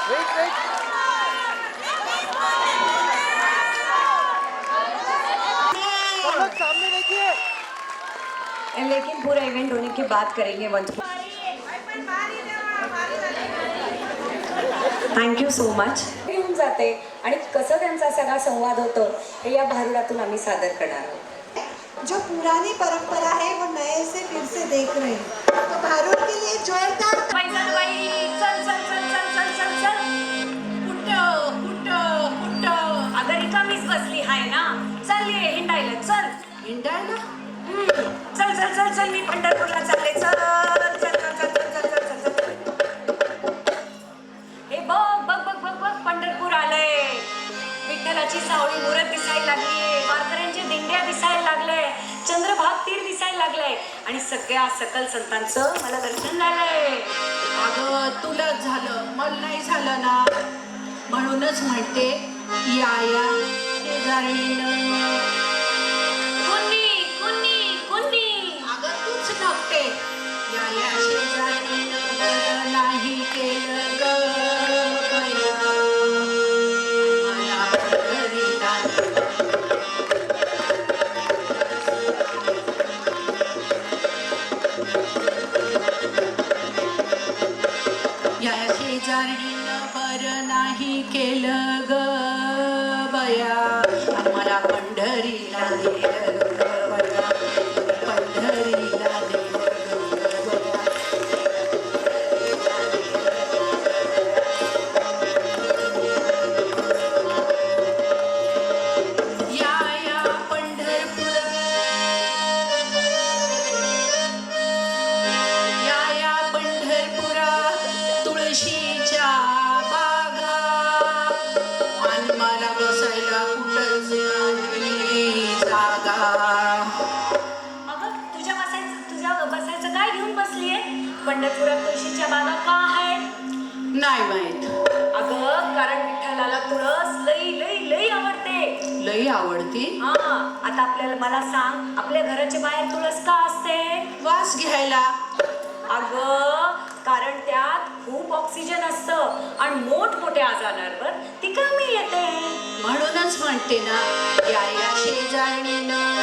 वेट वेट सब लोग सामने देखिए. लेकिन पूरा इवेंट होने के बाद करेंगे वंच. Thank you so much. येऊन जाते आणि कसं त्यांचा सगळा संवाद होतो हे या भारुडातून आम्ही सादर करणार आहोत. जो पुरानी परंपरा है वो नए से फिर से देख रहे हैं. तो भारूड के लिए जोरदार अगं रिकामीच बसली हाय ना. चल ये हिंडायला. चल हिंडायला. चल चल चल चल मी पंढरपूरला चालले. चल चल चल चल चल चल चल चल. हे बघ बघ बघ बघ बघ पंढरपूर आलंय. विठ्ठलाची सावळी मुरत दिसायला लागलीये. वारकऱ्यांचे दिंड्या दिसायला लागले. चंद्रभाग तीर दिसायला लागलाय आणि सगळ्या सकल संतांचं मला दर्शन झालंय. अगं तुलाच झालं, मला नाही झालं ना. म्हणूनच म्हणते या या शेजारीनं. कुणी कुणी कुणी. अगं तूच नकटे. या या शेजारीनं बरं नाही केलं ग बया. मला पंढरीला या शेजारीनं बरं नाही केलं ग बया. आणि मला पंढरीला नेलं ग बया. पंढरीला नेलं ग बया. या या पंढरपूर. या या पंढरपुरात तुळशीच्या बागा. आणि मला बसायला कुठंच नाही जागा. अगं तुझ्या बसायचं काय घेऊन बसलीये. पंढरपुरात तुळशीच्या बागा का आहेत. नाही माहित. अगं कारण विठ्ठलाला तुळस लई लई लई आवडते. लई आवडती. हा आता आपल्याला मला सांग आपल्या घराच्या बाहेर तुळस का असते. वास घ्यायला. अगं कारण त्यात खूप ऑक्सिजन असतं आणि मोठमोठ्या आजारांवर ती कामी येते. म्हणूनच म्हणते ना या या शेजारणीनं.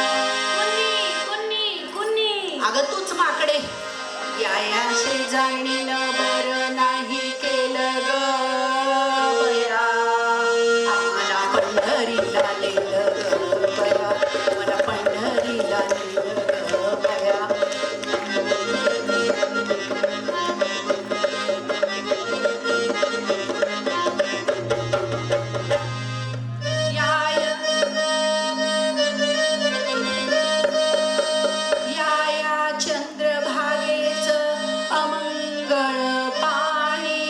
कुणी कुणी कुणी. अगं तूच माकडे. या या शेजारणीनं बरं नाही केलं ग बया. मला पंढरीला नेलं ग बया. मला पंढरीला नेलं ग बया. या या चंद्रभागेचं अमंगळ पाणी.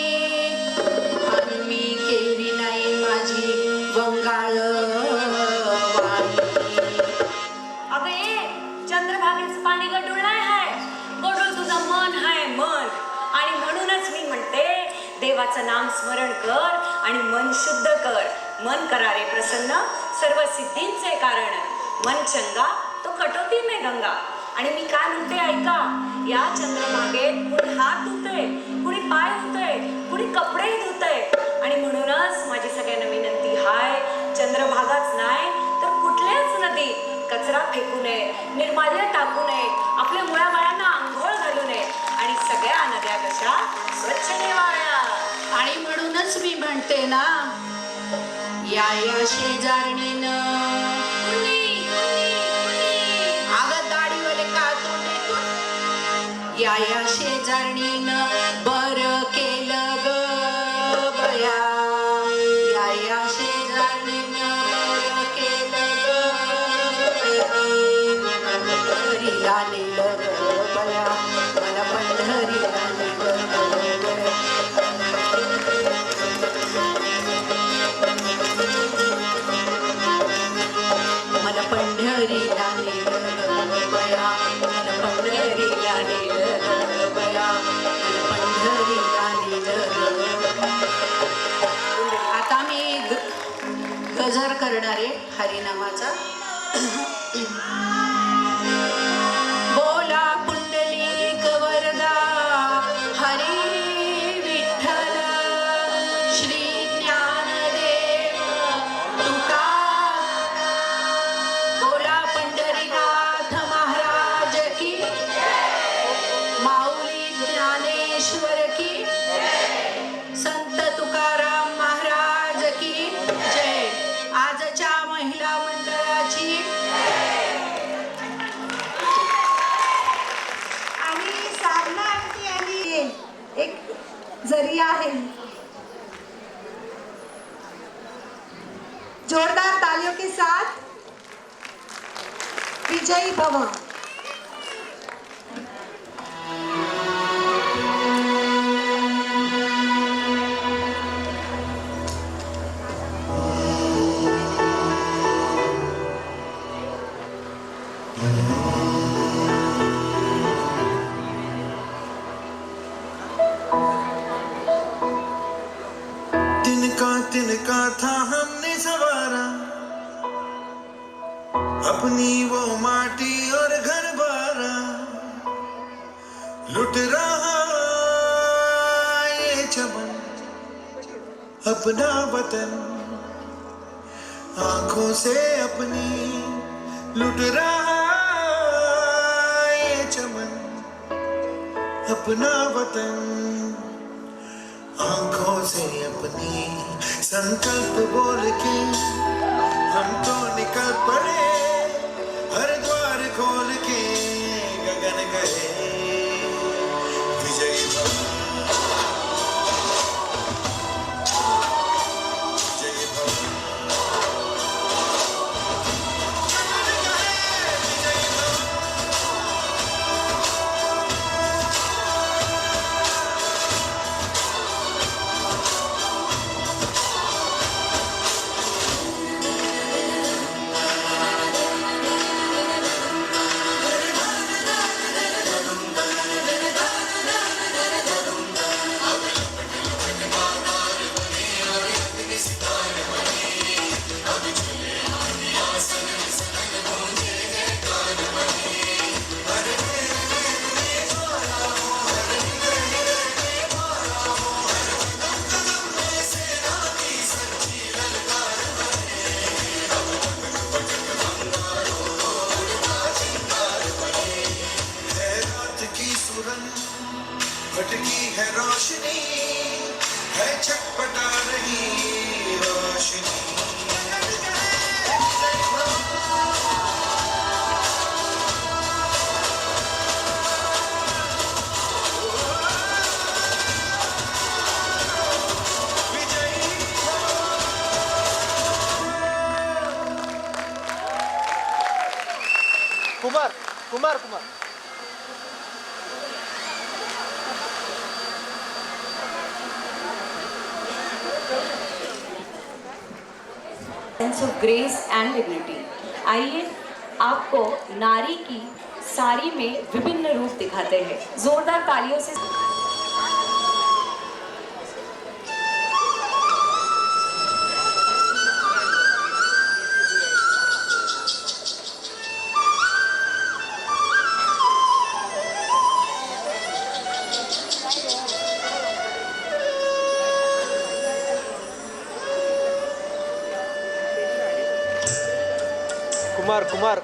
आणि मी केली नाही माझी वंगाळ वाणी. अगं ये चंद्रभागेचं पाणी गडूळ नाही आहे. गडूळ तुझं मन आहे मन. आणि म्हणूनच मी म्हणते देवाचं नाम स्मरण कर आणि मन शुद्ध कर. मन करारे प्रसन्न सर्व सिद्धींचे कारण. मन चंगा तो कटोती में गंगा. आणि मी काय म्हणते ऐका. या चंद्रभागेत कुणी हात धुतय कुणी पाय धुतय कुणी कपडे धुतय. आणि म्हणूनच माझी सगळ्यांना विनंती हाय चंद्रभागाच नाही तर कुठल्याच नदीत कचरा फेकू नये. निर्माल्य टाकू नये. आपल्या मुळाबाळांना आंघोळ घालू नये. आणि सगळ्या नद्या कशा स्वच्छ ठेवाव्या. आणि म्हणूनच मी म्हणते ना या या शेजारणीनं. अगं दाढीवाले का तोंड. या या शेजारणीनं बरं केलं ग बया. या या शेजारणीनं बरं केलं ग बया. पंढरीला नेलं ग बया. मला पंढरीला नेलं ग बया. मला पंढरीला नेलं ग बया. मला पंढरीला नेलं ग बया. मला पंढरीला नेलं ग. आता मी गजर करणारे हरिनामाचा. बोला पुंडलिक वरदा हरी विठ्ठल श्री ज्ञानदेव तुकाराम, बोला पंढरीनाथ महाराज की, माऊली ज्ञानेश्वर की, संत तुकाराम महाराज की जय. आजच्या महिला मंडळाची आणि साधना आंटी आणि एक जरिया आहे. जोरदार तालियों के साथ विजयी भव. तिनका था हमने सवारा, अपनी वो माटी और घर बारा, लुट रहा ये चमन अपना वतन, आंखों से अपनी लुट रहा ये चमन अपना वतन, आंखों से अपनी संकल्प बोल के हम तो निकल पड़े, हर द्वार खोल के गगन गए विजयी भव. विजयी भव. भटकी है रोशनी, है छटपटा रही रोशनी. Kumar Kumar Kumar sense of grace and dignity. आइए आपको नारी की साड़ी में विभिन्न रूप दिखाते हैं. जोरदार तालियों से कुमार कुमार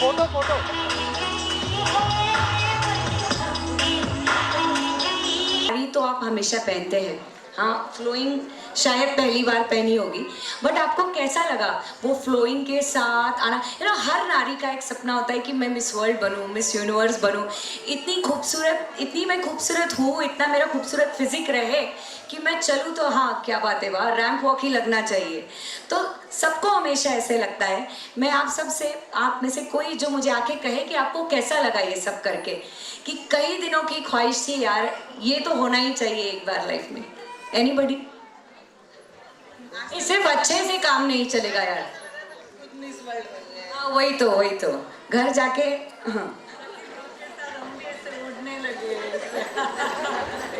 फोटो फोटो साड़ी तो आप हमेशा पहनते हैं, हाँ फ्लोइंग शायद पहली बार पहनी होगी, बट आपको कैसा लगा वो फ्लोइंग के साथ आना? हर नारी का एक सपना होता है कि मैं मिस वर्ल्ड बनूं, मिस यूनिवर्स बनूं, इतनी खूबसूरत, इतनी मैं खूबसूरत हूँ, इतना मेरा खूबसूरत फिजिक रहे कि मैं चलूँ तो हाँ क्या बात है, वहाँ रैंप वॉक ही लगना चाहिए। तो सबको हमेशा ऐसे लगता है। मैं आप सब से, आप में से कोई जो मुझे आके कहे कि आपको कैसा लगा ये सब करके, कि कई दिनों की ख्वाहिश थी यार ये तो होना ही चाहिए एक बार लाइफ में। एनीबडी? सिर्फ अच्छे से काम नहीं चलेगा यार। हाँ वही तो घर जाके हाँ। उड़ने लगे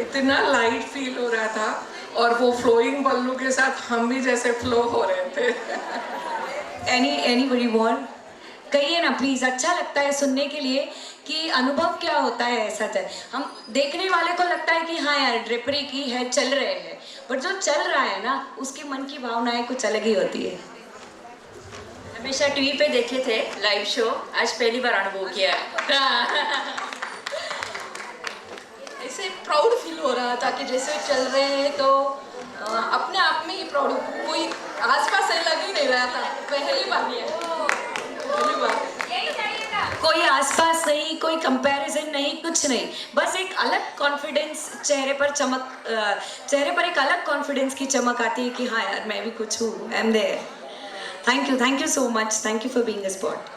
इतना लाइट फील हो रहा था, और वो फ्लोइंग बल्लू के साथ हम भी जैसे फ्लो हो रहे थे। Anybody want? कहिए ना प्लीज, अच्छा लगता है सुनने के लिए कि अनुभव क्या होता है ऐसा। हम देखने वाले को लगता है कि हाँ यार ड्रेपरी की है, चल रहे हैं, बट जो चल रहा है ना उसके मन की भावनाएं कुछ अलग ही होती है। हमेशा टीवी पे देखे थे लाइव शो, आज पहली बार अनुभव किया है। ऐसे प्राउड फील हो रहा था कि जैसे चल रहे हैं तो अपने आप में ही प्राउड, कोई आसपास लग ही नहीं रहा था। पहली बार कोई आसपास नहीं, कोई कंपैरिजन नहीं, कुछ नहीं, बस एक अलग कॉन्फिडेंस चेहरे पर एक अलग कॉन्फिडेंस की चमक आती है कि हाँ यार मैं भी कुछ हूँ, I am there. Thank you so much, thank you for being a spot.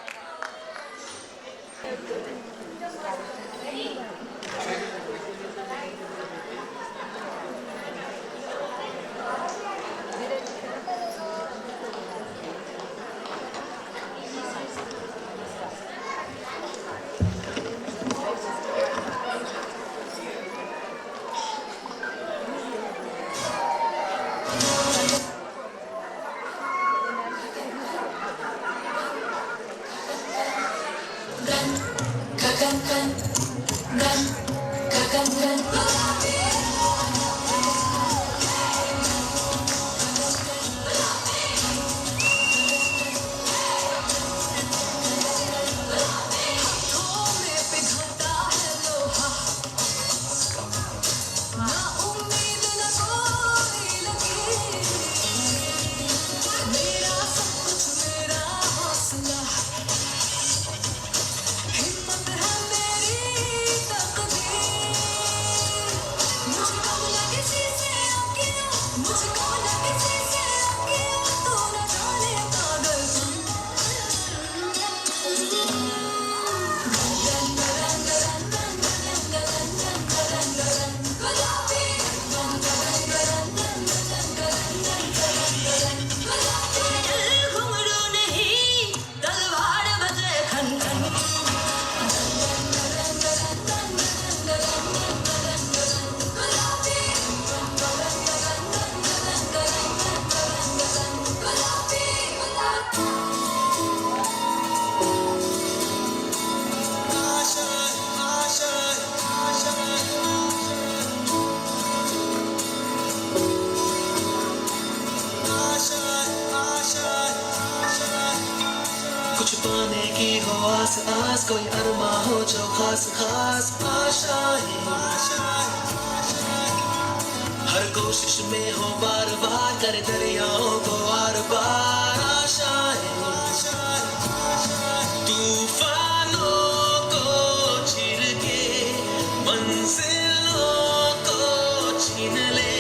कुछ पाने की हो आस आस, कोई अरमा हो जो खास खास आशाएं, हर कोशिश में हो बार बार कर दरियाओं को आर पार आशाएं, तूफानों को चीर के मंजिलों को छीन ले,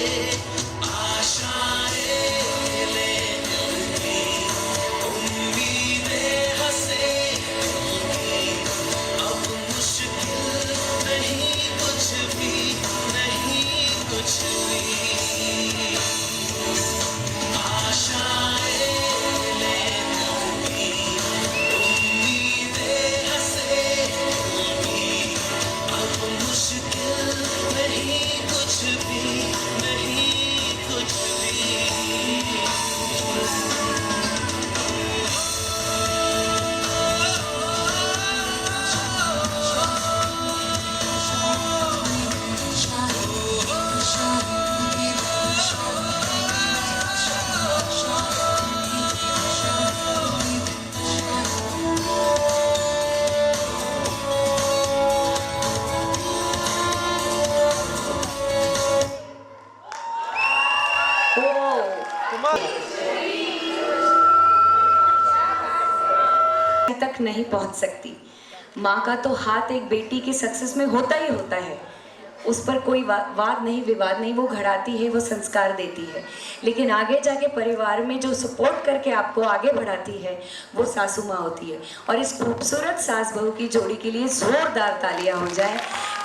तक नहीं पहुंच सकती। माँ का तो हाथ एक बेटी की सक्सेस में होता ही होता है, उस पर कोई वाद नहीं विवाद नहीं, वो घड़ाती है, वो संस्कार देती है। लेकिन आगे जाके परिवार में जो सपोर्ट करके आपको आगे बढ़ाती है वो सासू माँ होती है। और इस खूबसूरत सास बहू की जोड़ी के लिए जोरदार तालियां हो जाए।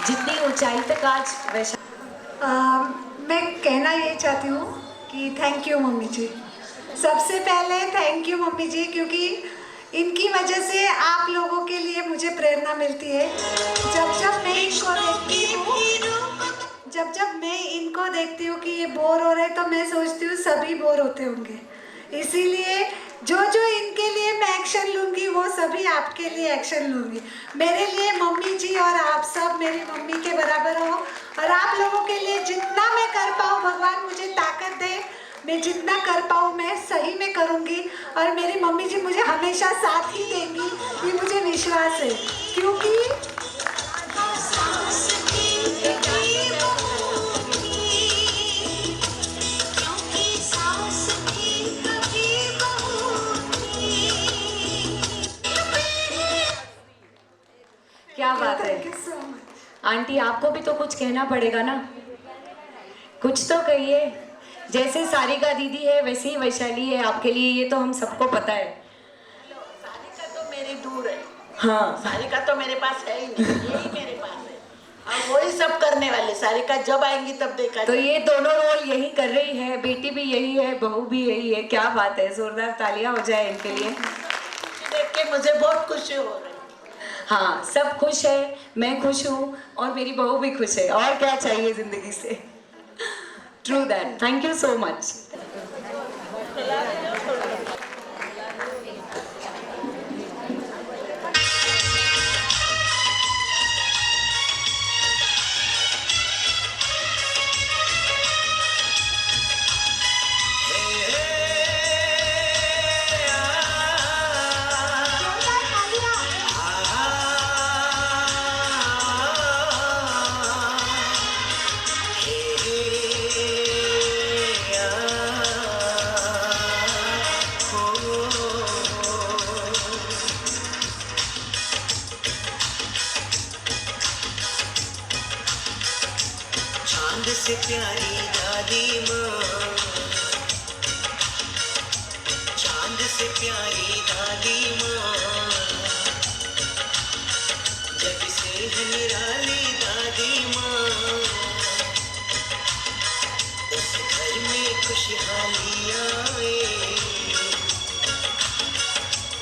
जितनी ऊंचाई तक आज मैं कहना ये चाहती हूँ कि थैंक यू मम्मी जी। सबसे पहले थैंक यू मम्मी जी, क्योंकि इनकी वजह से आप लोगों के लिए मुझे प्रेरणा मिलती है। जब मैं इनको देखती हूँ कि ये बोर हो रहे, तो मैं सोचती हूँ सभी बोर होते होंगे, इसीलिए जो इनके लिए मैं एक्शन लूँगी वो सभी आपके लिए एक्शन लूँगी। मेरे लिए मम्मी जी और आप सब मेरी मम्मी के बराबर हो, और आप लोगों के लिए जितना मैं कर पाऊँ भगवान मुझे ताकत दे, मैं जितना कर पाऊँ मैं सही में करूँगी। और मेरी मम्मी जी मुझे हमेशा साथ ही देंगी, ये मुझे विश्वास है, क्योंकि क्या बात है आंटी, आपको भी तो कुछ कहना पड़ेगा ना, कुछ तो कहिए। जैसे सारिका दीदी है वैसे ही वैशाली है आपके लिए, ये तो हम सबको पता है। सारिका तो मेरी दूर है, हाँ, सारिका तो मेरे पास है ही नहीं, यही मेरे पास है और वही सब करने वाले। सारिका जब आएंगी तब देखा। तो ये दोनों रोल यही कर रही है, बेटी भी यही है, बहू भी यही है। क्या बात है, जोरदार तालियां हो जाए इनके लिए। देख के मुझे बहुत खुशी हो रही है। हाँ, सब खुश है, मैं खुश हूँ और मेरी बहू भी खुश है, और क्या चाहिए जिंदगी से। True that, thank you so much. चांद से प्यारी दादी माँ, चांद से प्यारी दादी माँ, जग से है निराली दादी माँ, उस घर में खुशहाली आए,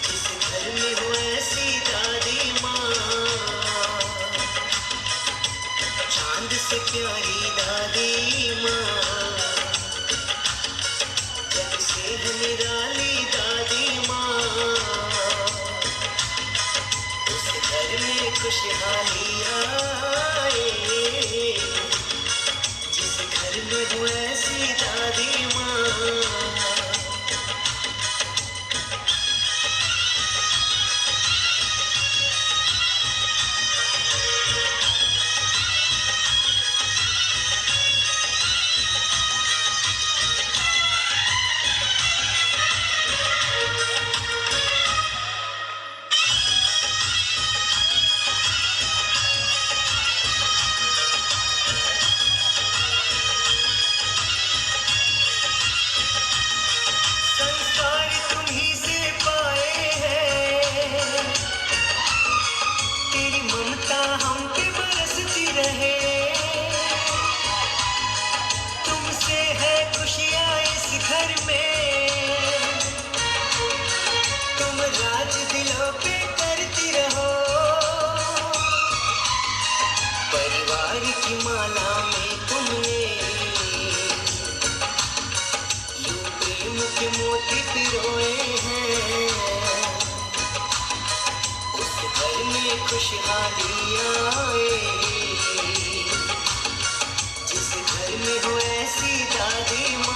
जिस घर में हो ऐसी दादी माँ, चांद से प्यारी दादी माँ, जग से है निराली दादी माँ, उस घर में खुशहाली आए, जिस घर में हो ऐसी दादी माँ। संस्कार तुम्हीं से पाए हैं, तेरी ममता हम पे बरसती रहे, तुमसे है खुशियाँ इस घर में, तुम राज दिलों पे करती रहो, परिवार की माला में तुमने यूं प्रेम के मोती पिरोए हैं, उस घर में खुशहाली आए, जिस घर में हो ऐसी दादी माँ।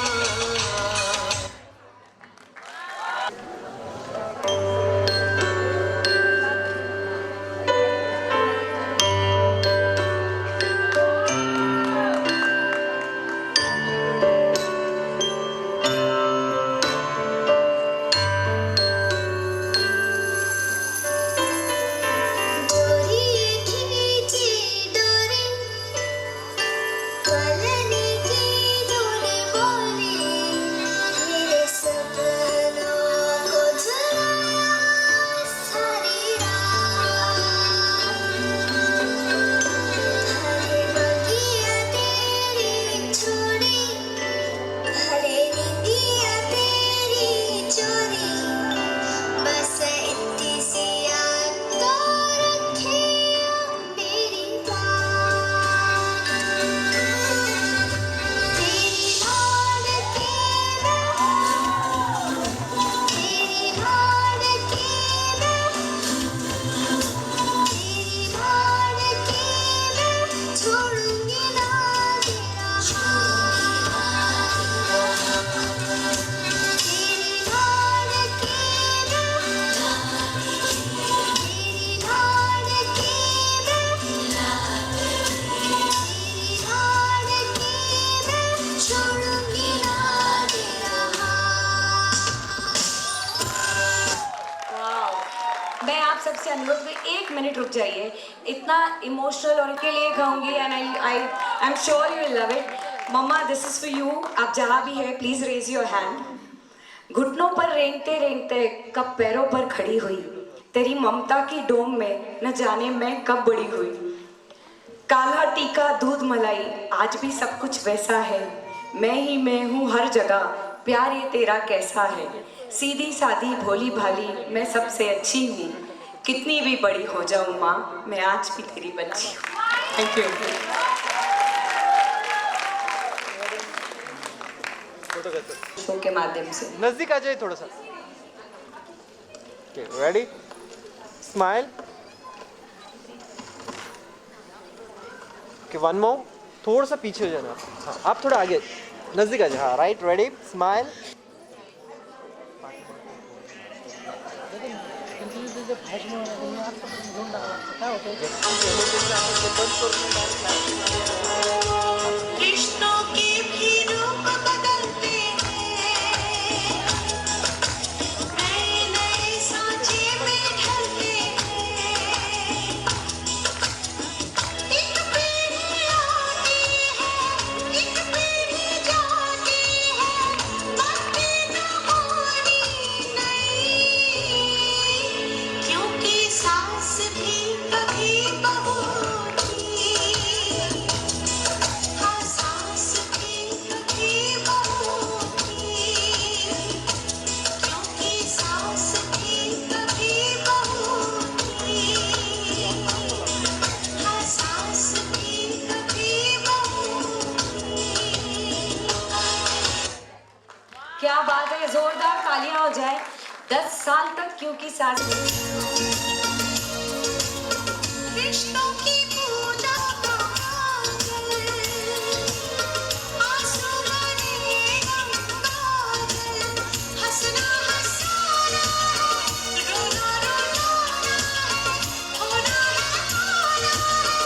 आप सबसे अनुरोध में 1 मिनट रुक जाइए. इतना इमोशनल और के लिए कहूँगी and I am sure you will love it. Mamma, this is for you. आप जहाँ भी है प्लीज रेज योर हैंड. घुटनों पर रेंगते रेंगते कब पैरों पर खड़ी हुई, तेरी ममता की डोम में न जाने मैं कब बड़ी हुई. काला टीका दूध मलाई आज भी सब कुछ वैसा है, मैं हूँ हर जगह, प्यार ये तेरा कैसा है. सीधी सादी भोली भाली मैं सबसे अच्छी हूँ, कितनी भी बड़ी हो जाऊँ माँ मैं आज भी तेरी बच्ची हूँ. Thank you. शो के माध्यम से नजदीक आ जाइए थोड़ा सा. Ready, smile. Okay, one more. थोड़ा सा पीछे हो जाना. हाँ, आप थोड़ा आगे नजदीक आ जाए. हाँ, राइट. Ready, smile. रिश्तों के भी रूप बदलते हैं, नए नए सांचे में ढलते हैं. एक पीढ़ी आती है, एक पीढ़ी जाती है, बातें न होनी नई, क्योंकि सास भी कभी बहू थी. हाँ, सास भी कभी बहू थी, क्योंकि सास भी कभी बहू थी. हाँ, सास भी कभी बहू थी. क्या बात है, जोरदार तालियां हो जाए. 10 साल तक क्योंकि सास रिश्तों की पूजा का काजल, आंसू बने गंगा जल. हंसना हंसाना है, रोना रोना है, खोना है पाना है,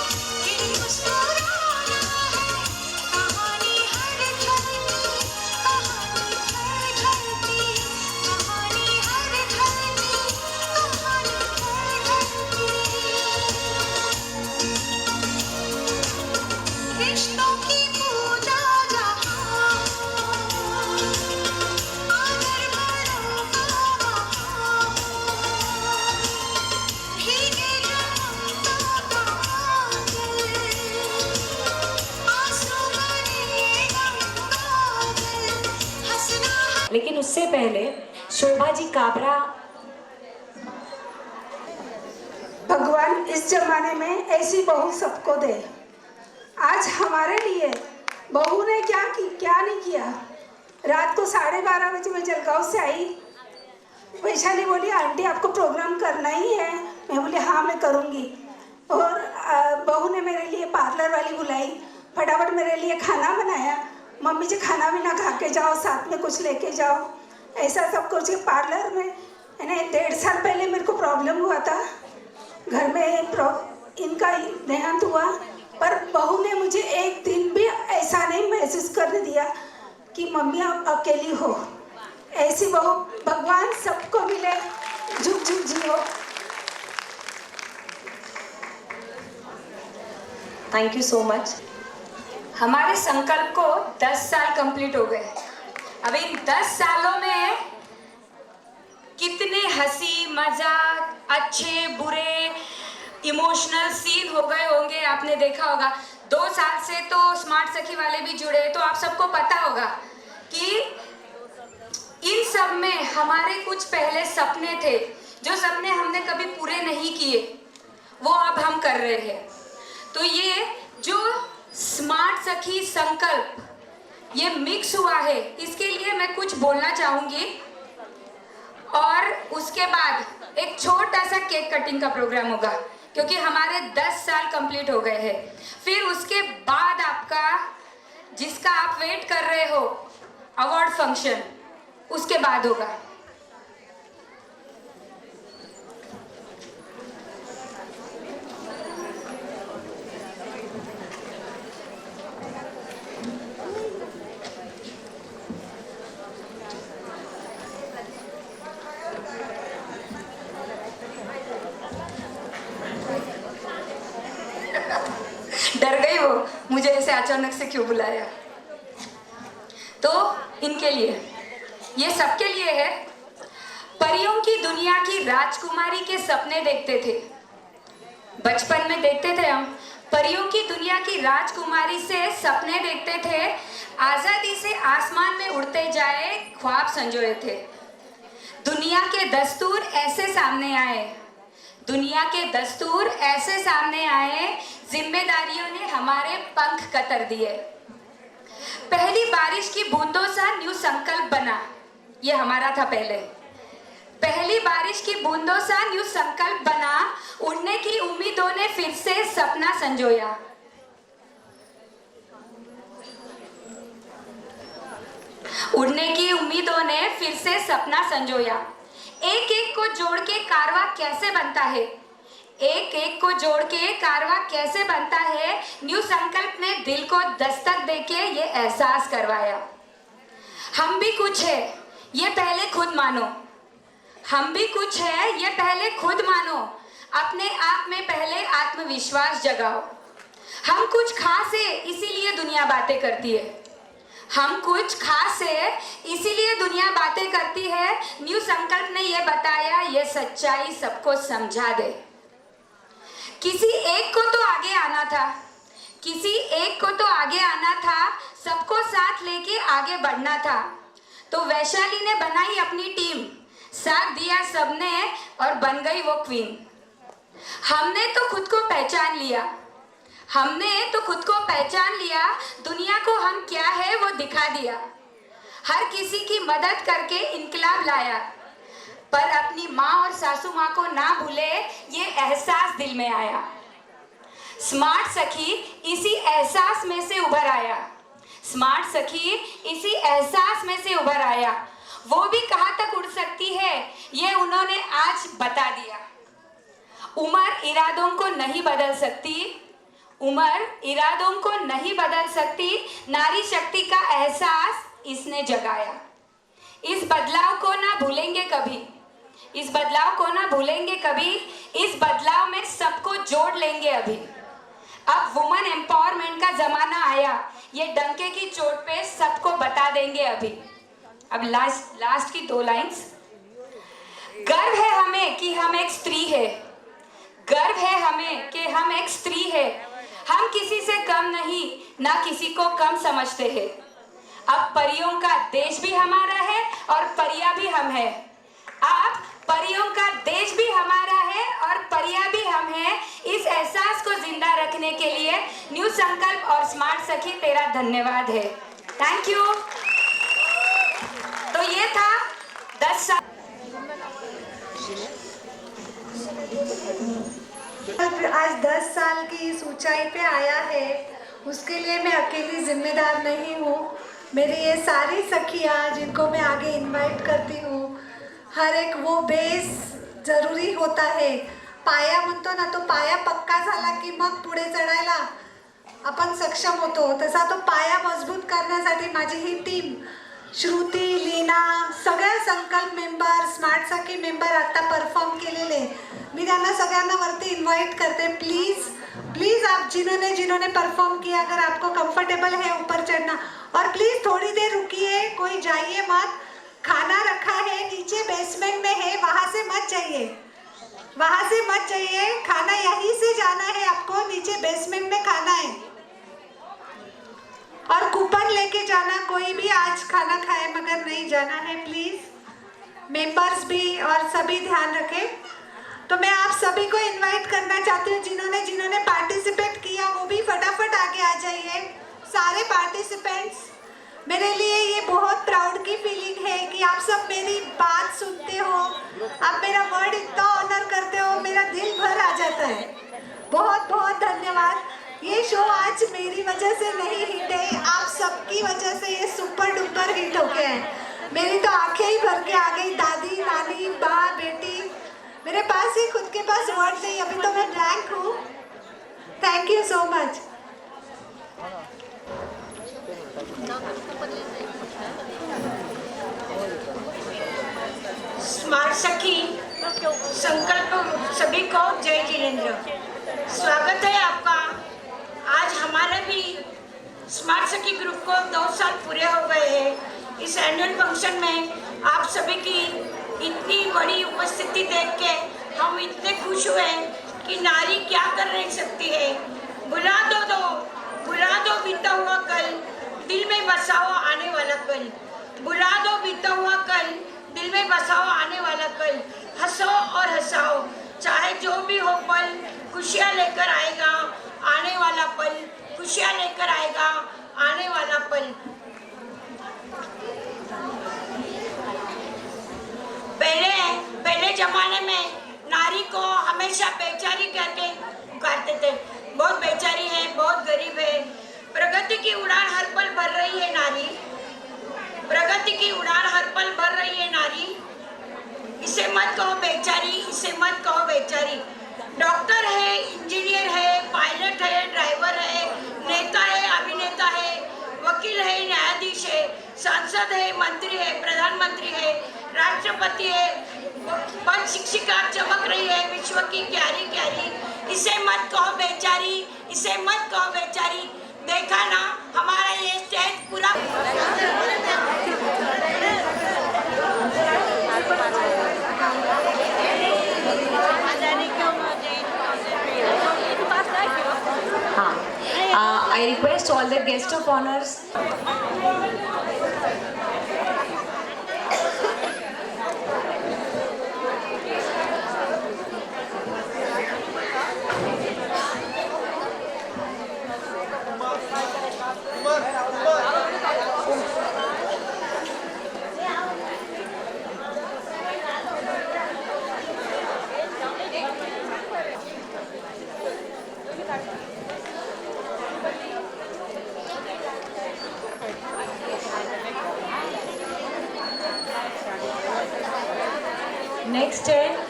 फिर मुस्कुराना है. कहानी हर घर की, कहानी हर घर की, कहानी हर घर की, कहानी हर घर की. रिश्तों की पूजा जहाँ, आदर बड़ों का वहाँ, भीगे जहाँ का काजल, आंसू बने गंगा जल. हंसना. लेकिन उससे पहले शोभा जी काबरा. भगवान इस जमाने में ऐसी बहू सबको दे. आज हमारे लिए बहू ने क्या नहीं किया. रात को 12:30 बजे मैं जलगांव से आई. वैशाली बोली आंटी आपको प्रोग्राम करना ही है. मैं बोली हाँ मैं करूँगी. और बहू ने मेरे लिए पार्लर वाली बुलाई, फटाफट मेरे लिए खाना बनाया. मम्मी जी खाना भी ना खा के जाओ, साथ में कुछ लेके जाओ. ऐसा सब कुछ पार्लर में. 1.5 साल पहले मेरे को प्रॉब्लम हुआ था, घर में इनका देहांत हुआ, पर बहू ने मुझे एक दिन भी ऐसा नहीं महसूस करने दिया कि मम्मी आप अकेली हो. ऐसी बहू भगवान सबको मिले. झुक झुक Jio. Thank you so much. हमारे संकल्प को 10 साल कंप्लीट हो गए. अब इन 10 सालों में कितने हंसी मजाक, अच्छे बुरे, इमोशनल सीन हो गए होंगे. आपने देखा होगा 2 साल से तो स्मार्ट सखी वाले भी जुड़े, तो आप सबको पता होगा कि इन सब में हमारे कुछ पहले सपने थे, जो सपने हमने कभी पूरे नहीं किए, वो अब हम कर रहे हैं. तो ये जो स्मार्ट सखी संकल्प ये मिक्स हुआ है, इसके लिए मैं कुछ बोलना चाहूँगी. और उसके बाद एक छोटा सा केक कटिंग का प्रोग्राम होगा, क्योंकि हमारे 10 साल कंप्लीट हो गए हैं. फिर उसके बाद आपका, जिसका आप वेट कर रहे हो, अवार्ड फंक्शन उसके बाद होगा. डर गई वो, मुझे ऐसे अचानक से क्यों बुलाया। तो इनके लिए, ये सबके लिए है। परियों की दुनिया की राजकुमारी के सपने देखते थे, बचपन में देखते थे हम। परियों की दुनिया की राजकुमारी से सपने देखते थे, आजादी से आसमान में उड़ते जाए ख्वाब संजोए थे। दुनिया के दस्तूर ऐसे सामने आए, दुनिया के दस्तूर ऐसे सामने आए, जिम्मेदारियों ने हमारे पंख कतर दिए। पहली बारिश की बूंदों सा न्यू संकल्प बना, ये हमारा था पहले। पहली बारिश की बूंदों सा न्यू संकल्प बना, उड़ने की उम्मीदों ने फिर से सपना संजोया। उड़ने की उम्मीदों ने फिर से सपना संजोया। एक एक को जोड़ के कारवां कैसे बनता है, एक एक को जोड़ के कारवां कैसे बनता है, न्यू संकल्प ने दिल को दस्तक देके ये एहसास करवाया। हम भी कुछ है ये पहले खुद मानो, हम भी कुछ है ये पहले खुद मानो, अपने आप में पहले आत्मविश्वास जगाओ। हम कुछ खास है इसीलिए दुनिया बातें करती है, हम कुछ खास है इसीलिए दुनिया बातें करती है। न्यू संकल्प ने ये बताया, ये सच्चाई सबको समझा दे। किसी एक को तो आगे आना था, किसी एक को तो आगे आना था, सबको साथ लेके आगे बढ़ना था। तो वैशाली ने बनाई अपनी टीम, साथ दिया सबने और बन गई वो क्वीन। हमने तो खुद को पहचान लिया, हमने तो खुद को पहचान लिया, दुनिया को हम क्या है वो दिखा दिया। हर किसी की मदद करके इनकलाब लाया, पर अपनी माँ और सासू माँ को ना भूले ये एहसास दिल में आया। स्मार्ट सखी इसी एहसास में से उभर आया, स्मार्ट सखी इसी एहसास में से उभर आया। वो भी कहाँ तक उड़ सकती है ये उन्होंने आज बता दिया। उम्र इरादों को नहीं बदल सकती, उम्र इरादों को नहीं बदल सकती, नारी शक्ति का एहसास इसने जगाया। इस बदलाव को ना भूलेंगे कभी, इस बदलाव को ना भूलेंगे कभी, इस बदलाव में सबको जोड़ लेंगे अभी। अब वुमेन एम्पावरमेंट का जमाना आया, ये डंके की चोट पे सबको बता देंगे अभी। अब लास्ट की 2 लाइंस। गर्व है हमें कि हम एक स्त्री है, गर्व है हमें कि हम एक स्त्री है। हम किसी से कम नहीं, ना किसी को कम समझते हैं। अब परियों का देश भी हमारा है और परियां भी हम हैं। अब परियों का देश भी हमारा है और परियां भी हम हैं। इस एहसास को जिंदा रखने के लिए न्यू संकल्प और स्मार्ट सखी तेरा धन्यवाद है। Thank you. तो ये था 10 साल। आज 10 साल की इस ऊंचाई पे आया है, उसके लिए मैं अकेली जिम्मेदार नहीं हूँ। मेरी ये सारी सखियाँ जिनको मैं आगे इनवाइट करती हूँ, हर एक वो बेस जरूरी होता है। पाया म्हणतो ना, तो पाया पक्का झाला की मग पुढे चढायला आपण सक्षम होतो। तसा तो पाया मजबूत करण्यासाठी माझी ही टीम, श्रुती, लीना, सगळ्या संकल्प मेंबर, स्मार्ट सखी मेंबर आता परफॉर्म केलेले, मी त्यांना सगळ्यांना वरती इनवाइट करते। प्लीज़ प्लीज़ आप जिन्होंने परफॉर्म किया, अगर आपको कंफर्टेबल है ऊपर चढ़ना, और प्लीज़ थोड़ी देर रुकिए, कोई जाइए मत। खाना रखा है नीचे बेसमेंट में है, वहाँ से मत जाइए, वहाँ से मत जाइए। खाना यहीं से जाना है आपको, नीचे बेसमेंट में खाना है। और कूपन लेके जाना, कोई भी आज खाना खाए मगर नहीं जाना है प्लीज़। मेंबर्स भी और सभी ध्यान रखें। तो मैं आप सभी को इनवाइट करना चाहती हूँ, जिन्होंने पार्टिसिपेट किया वो भी फटाफट आगे आ जाइए। सारे पार्टिसिपेंट्स, मेरे लिए ये बहुत प्राउड की फीलिंग है कि आप सब मेरी बात सुनते हो, आप मेरा वर्ड इतना ऑनर करते हो, मेरा दिल भर आ जाता है। बहुत बहुत धन्यवाद। ये शो आज मेरी वजह से नहीं हिट है, आप सबकी वजह से ये सुपर डुपर हिट हो गया है। मेरी तो आंखें ही भर के आ गई। दादी, नानी, माँ, बेटी, मेरे पास ही खुद के पास वर्ड नहीं, अभी तो मैं ब्लैंक हूँ। Thank you so much. Smart सखी संकल्प सभी को जय जिनेंद्र। स्वागत है आपका आज हमारे भी स्मार्ट सखी ग्रुप को 2 साल पूरे हो गए हैं। इस एनुअल फंक्शन में आप सभी की इतनी बड़ी उपस्थिति देख के हम इतने खुश हुए कि नारी क्या कर नहीं सकती है। बुला दो बीता हुआ कल, दिल में बसाओ आने वाला कल। बुला दो बीता हुआ कल, दिल में बसाओ आने वाला कल। हंसो और हंसाओ, चाहे जो भी हो पल, खुशियाँ लेकर आएगा आने वाला पल, खुशियाँ लेकर आएगा आने वाला पल। पहले जमाने में नारी को हमेशा बेचारी करके पुकारते थे। बहुत बेचारी है, बहुत गरीब है। प्रगति की उड़ान हर पल भर रही है नारी, प्रगति की उड़ान हर पल भर रही है नारी। इसे मत कहो बेचारी, इसे मत कहो बेचारी। डॉक्टर है, इंजीनियर है, पायलट है, ड्राइवर है, नेता है, अभिनेता है, वकील है, न्यायाधीश है, सांसद है, मंत्री है, प्रधानमंत्री है, राष्ट्रपति है, पद शिक्षिका चमक रही है विश्व की प्यारी प्यारी। इसे मत कहो बेचारी, इसे मत कहो बेचारी। देखा ना हमारा ये स्टेज पूरा। I request all the guest of honors. Next है